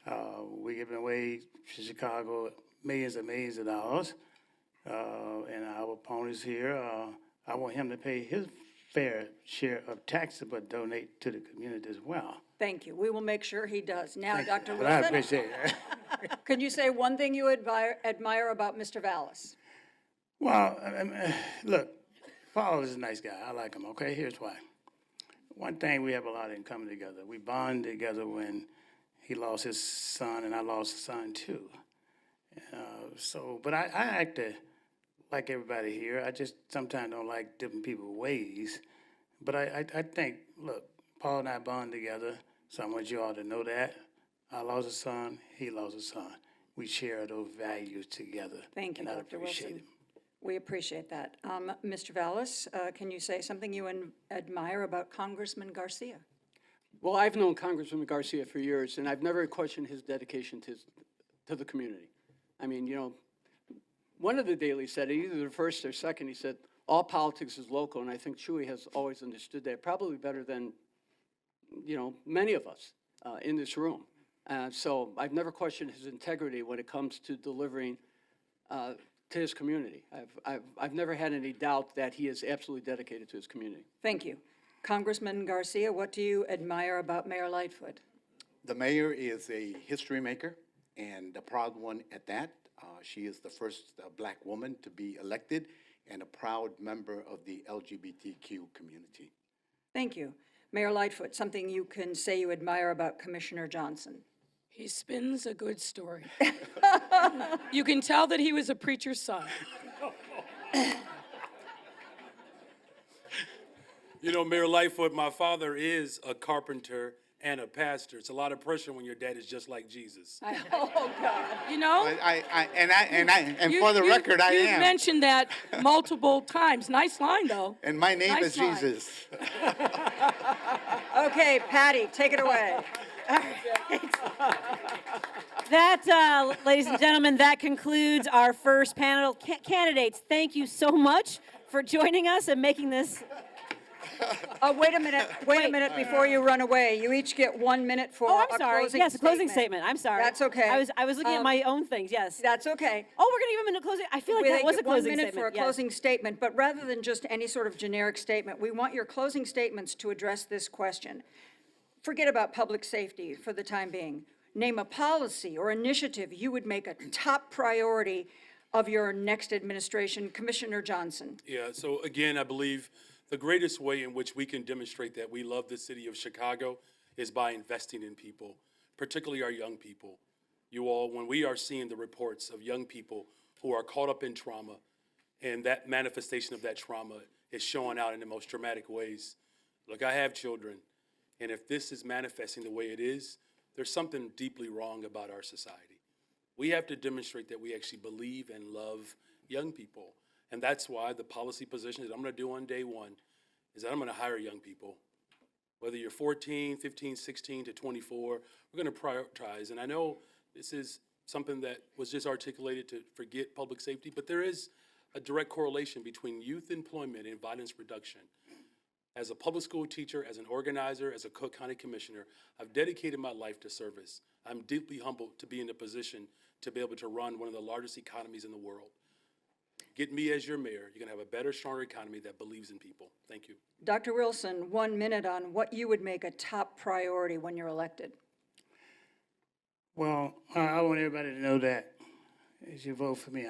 We're giving away to Chicago millions and millions of dollars, and our opponents here, I want him to pay his fair share of taxes, but donate to the community as well. Thank you. We will make sure he does. Now, Dr. But I Wilson, appreciate it. could you say one thing you admire about Mr. Vallas? Well, look, Paul is a nice guy. I like him, okay? Here's why. One thing, we have a lot in common together. We bonded together when he lost his son, and I lost a son too. But I act like everybody here. I just sometimes don't like different people's ways. But I think, look, Paul and I bond together, so I want you all to know that. I lost a son, he lost a son. We share those values together. Thank you, and I Dr. appreciate Wilson. it. We appreciate that. Mr. Vallas, can you say something you admire about Congressman Garcia? Well, I've known Congressman Garcia for years, and I've never questioned his dedication to the community. I mean, you know, one of the dailies said, either the first or second, he said, all politics is local, and I think Chuy has always understood that, probably better than, you know, many of us in this room. So I've never questioned his integrity when it comes to delivering to his community. I've never had any doubt that he is absolutely dedicated to his community. Thank you. Congressman Garcia, what do you admire about Mayor Lightfoot? The mayor is a history maker and a proud one at that. She is the first black woman to be elected and a proud member of the LGBTQ community. Thank you. Mayor Lightfoot, something you can say you admire about Commissioner Johnson? He spins a good story. You can tell that he was a preacher's son. You know, Mayor Lightfoot, my father is a carpenter and a pastor. It's a lot of pressure when your dad is just like Jesus. Oh, God. You know? And for the record, I You've am. mentioned that multiple times. Nice line, though. And my name Nice is line. Jesus. Okay, Patty, take it away. That, ladies and gentlemen, that concludes our first panel. Candidates, thank you so much for joining us and making this. Oh, wait a minute before you run away. You each get 1 minute for Oh, a I'm sorry. closing Yes, a closing statement. statement. I'm sorry. That's okay. I was looking at my own things, yes. That's okay. Oh, we're going to give him a closing. I feel like that was a closing 1 minute statement. for a yes. closing statement, but rather than just any sort of generic statement, we want your closing statements to address this question. Forget about public safety for the time being. Name a policy or initiative you would make a top priority of your next administration. Commissioner Johnson. Yeah, so again, I believe the greatest way in which we can demonstrate that we love the city of Chicago is by investing in people, particularly our young people. You all, when we are seeing the reports of young people who are caught up in trauma, and that manifestation of that trauma is showing out in the most dramatic ways. Look, I have children, and if this is manifesting the way it is, there's something deeply wrong about our society. We have to demonstrate that we actually believe and love young people. And that's why the policy positions that I'm going to do on day one is that I'm going to hire young people. Whether you're 14, 15, 16 to 24, we're going to prioritize. And I know this is something that was just articulated to forget public safety, but there is a direct correlation between youth employment and violence reduction. As a public school teacher, as an organizer, as a Cook County Commissioner, I've dedicated my life to service. I'm deeply humbled to be in a position to be able to run one of the largest economies in the world. Get me as your mayor, you're going to have a better, stronger economy that believes in people. Thank you. Dr. Wilson, 1 minute on what you would make a top priority when you're elected. Well, I want everybody to know that as you vote for me,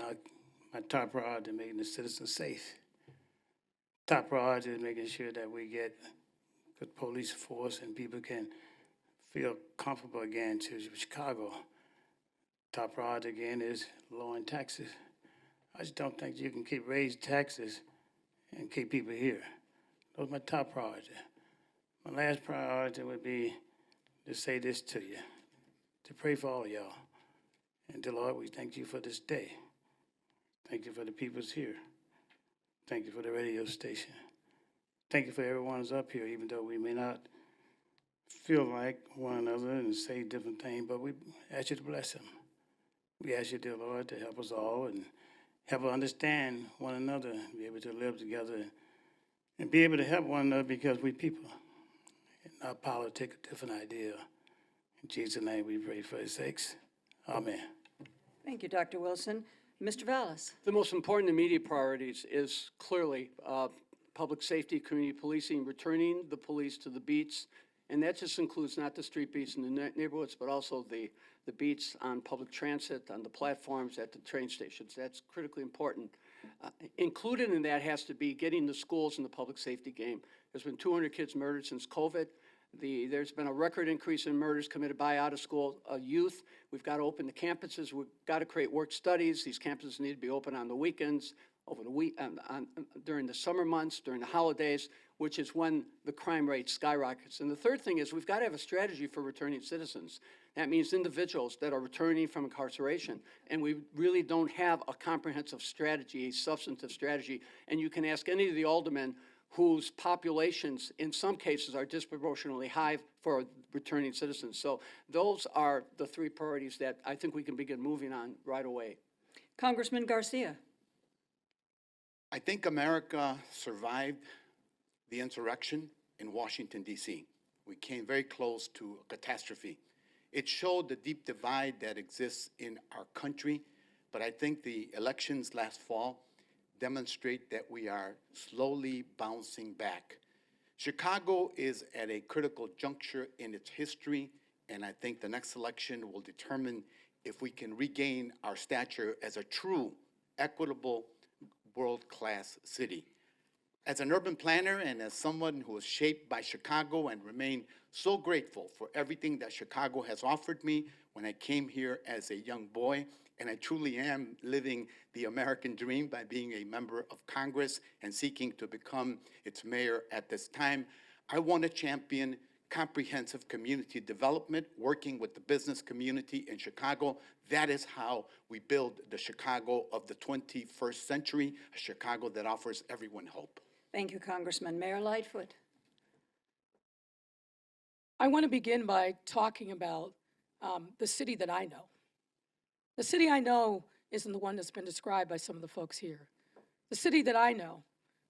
my top priority is making the citizens safe. Top priority is making sure that we get good police force and people can feel comfortable again to Chicago. Top priority again is lowering taxes. I just don't think you can keep raising taxes and keep people here. Those are my top priority. My last priority would be to say this to you, to pray for all of y'all. And dear Lord, we thank you for this day. Thank you for the people's here. Thank you for the radio station. Thank you for everyone's up here, even though we may not feel like one another and say different things, but we ask you to bless them. We ask you, dear Lord, to help us all and help us understand one another, be able to live together and be able to help one another because we people, not politic, a different idea. In Jesus' name we pray for his sakes. Amen. Thank you, Dr. Wilson. Mr. Vallas. The most important immediate priorities is clearly public safety, community policing, returning the police to the beats, and that just includes not the street beats in the neighborhoods, but also the beats on public transit, on the platforms, at the train stations. That's critically important. Included in that has to be getting the schools in the public safety game. There's been 200 kids murdered since COVID. There's been a record increase in murders committed by out-of-school youth. We've got to open the campuses. We've got to create work studies. These campuses need to be open on the weekends. over the week, during the summer months, during the holidays, which is when the crime rate skyrockets. And the third thing is we've got to have a strategy for returning citizens. That means individuals that are returning from incarceration. And we really don't have a comprehensive strategy, a substantive strategy. And you can ask any of the aldermen whose populations, in some cases, are disproportionately high for returning citizens. So those are the three priorities that I think we can begin moving on right away. Congressman Garcia. I think America survived the insurrection in Washington, D.C. We came very close to a catastrophe. It showed the deep divide that exists in our country, but I think the elections last fall demonstrate that we are slowly bouncing back. Chicago is at a critical juncture in its history, and I think the next election will determine if we can regain our stature as a true, equitable, world-class city. As an urban planner and as someone who was shaped by Chicago and remain so grateful for everything that Chicago has offered me when I came here as a young boy, and I truly am living the American dream by being a member of Congress and seeking to become its mayor at this time, I want to champion comprehensive community development, working with the business community in Chicago. That is how we build the Chicago of the 21st century, a Chicago that offers everyone hope. Thank you, Congressman. Mayor Lightfoot. I want to begin by talking about the city that I know. The city I know isn't the one that's been described by some of the folks here. The city that I know,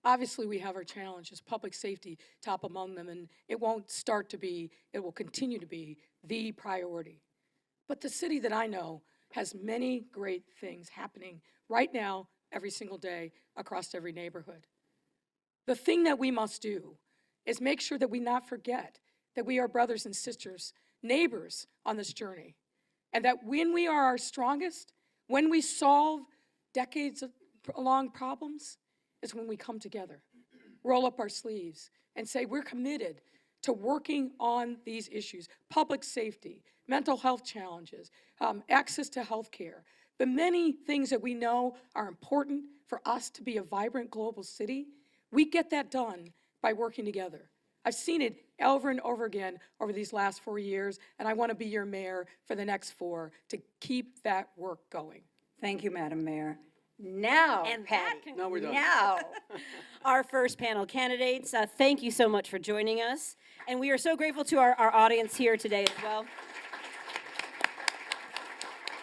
obviously we have our challenges, public safety top among them, and it won't start to be, it will continue to be the priority. But the city that I know has many great things happening right now, every single day, across every neighborhood. The thing that we must do is make sure that we not forget that we are brothers and sisters, neighbors on this journey. And that when we are our strongest, when we solve decades-long problems, is when we come together, roll up our sleeves, and say we're committed to working on these issues: public safety, mental health challenges, access to health care, the many things that we know are important for us to be a vibrant global city. We get that done by working together. I've seen it over and over again over these last 4 years, and I want to be your mayor for the next 4 to keep that work going. Thank you, Madam Mayor. Now, And Patty. that Now we're done. Now. Our first panel candidates, thank you so much for joining us. And we are so grateful to our audience here today as well.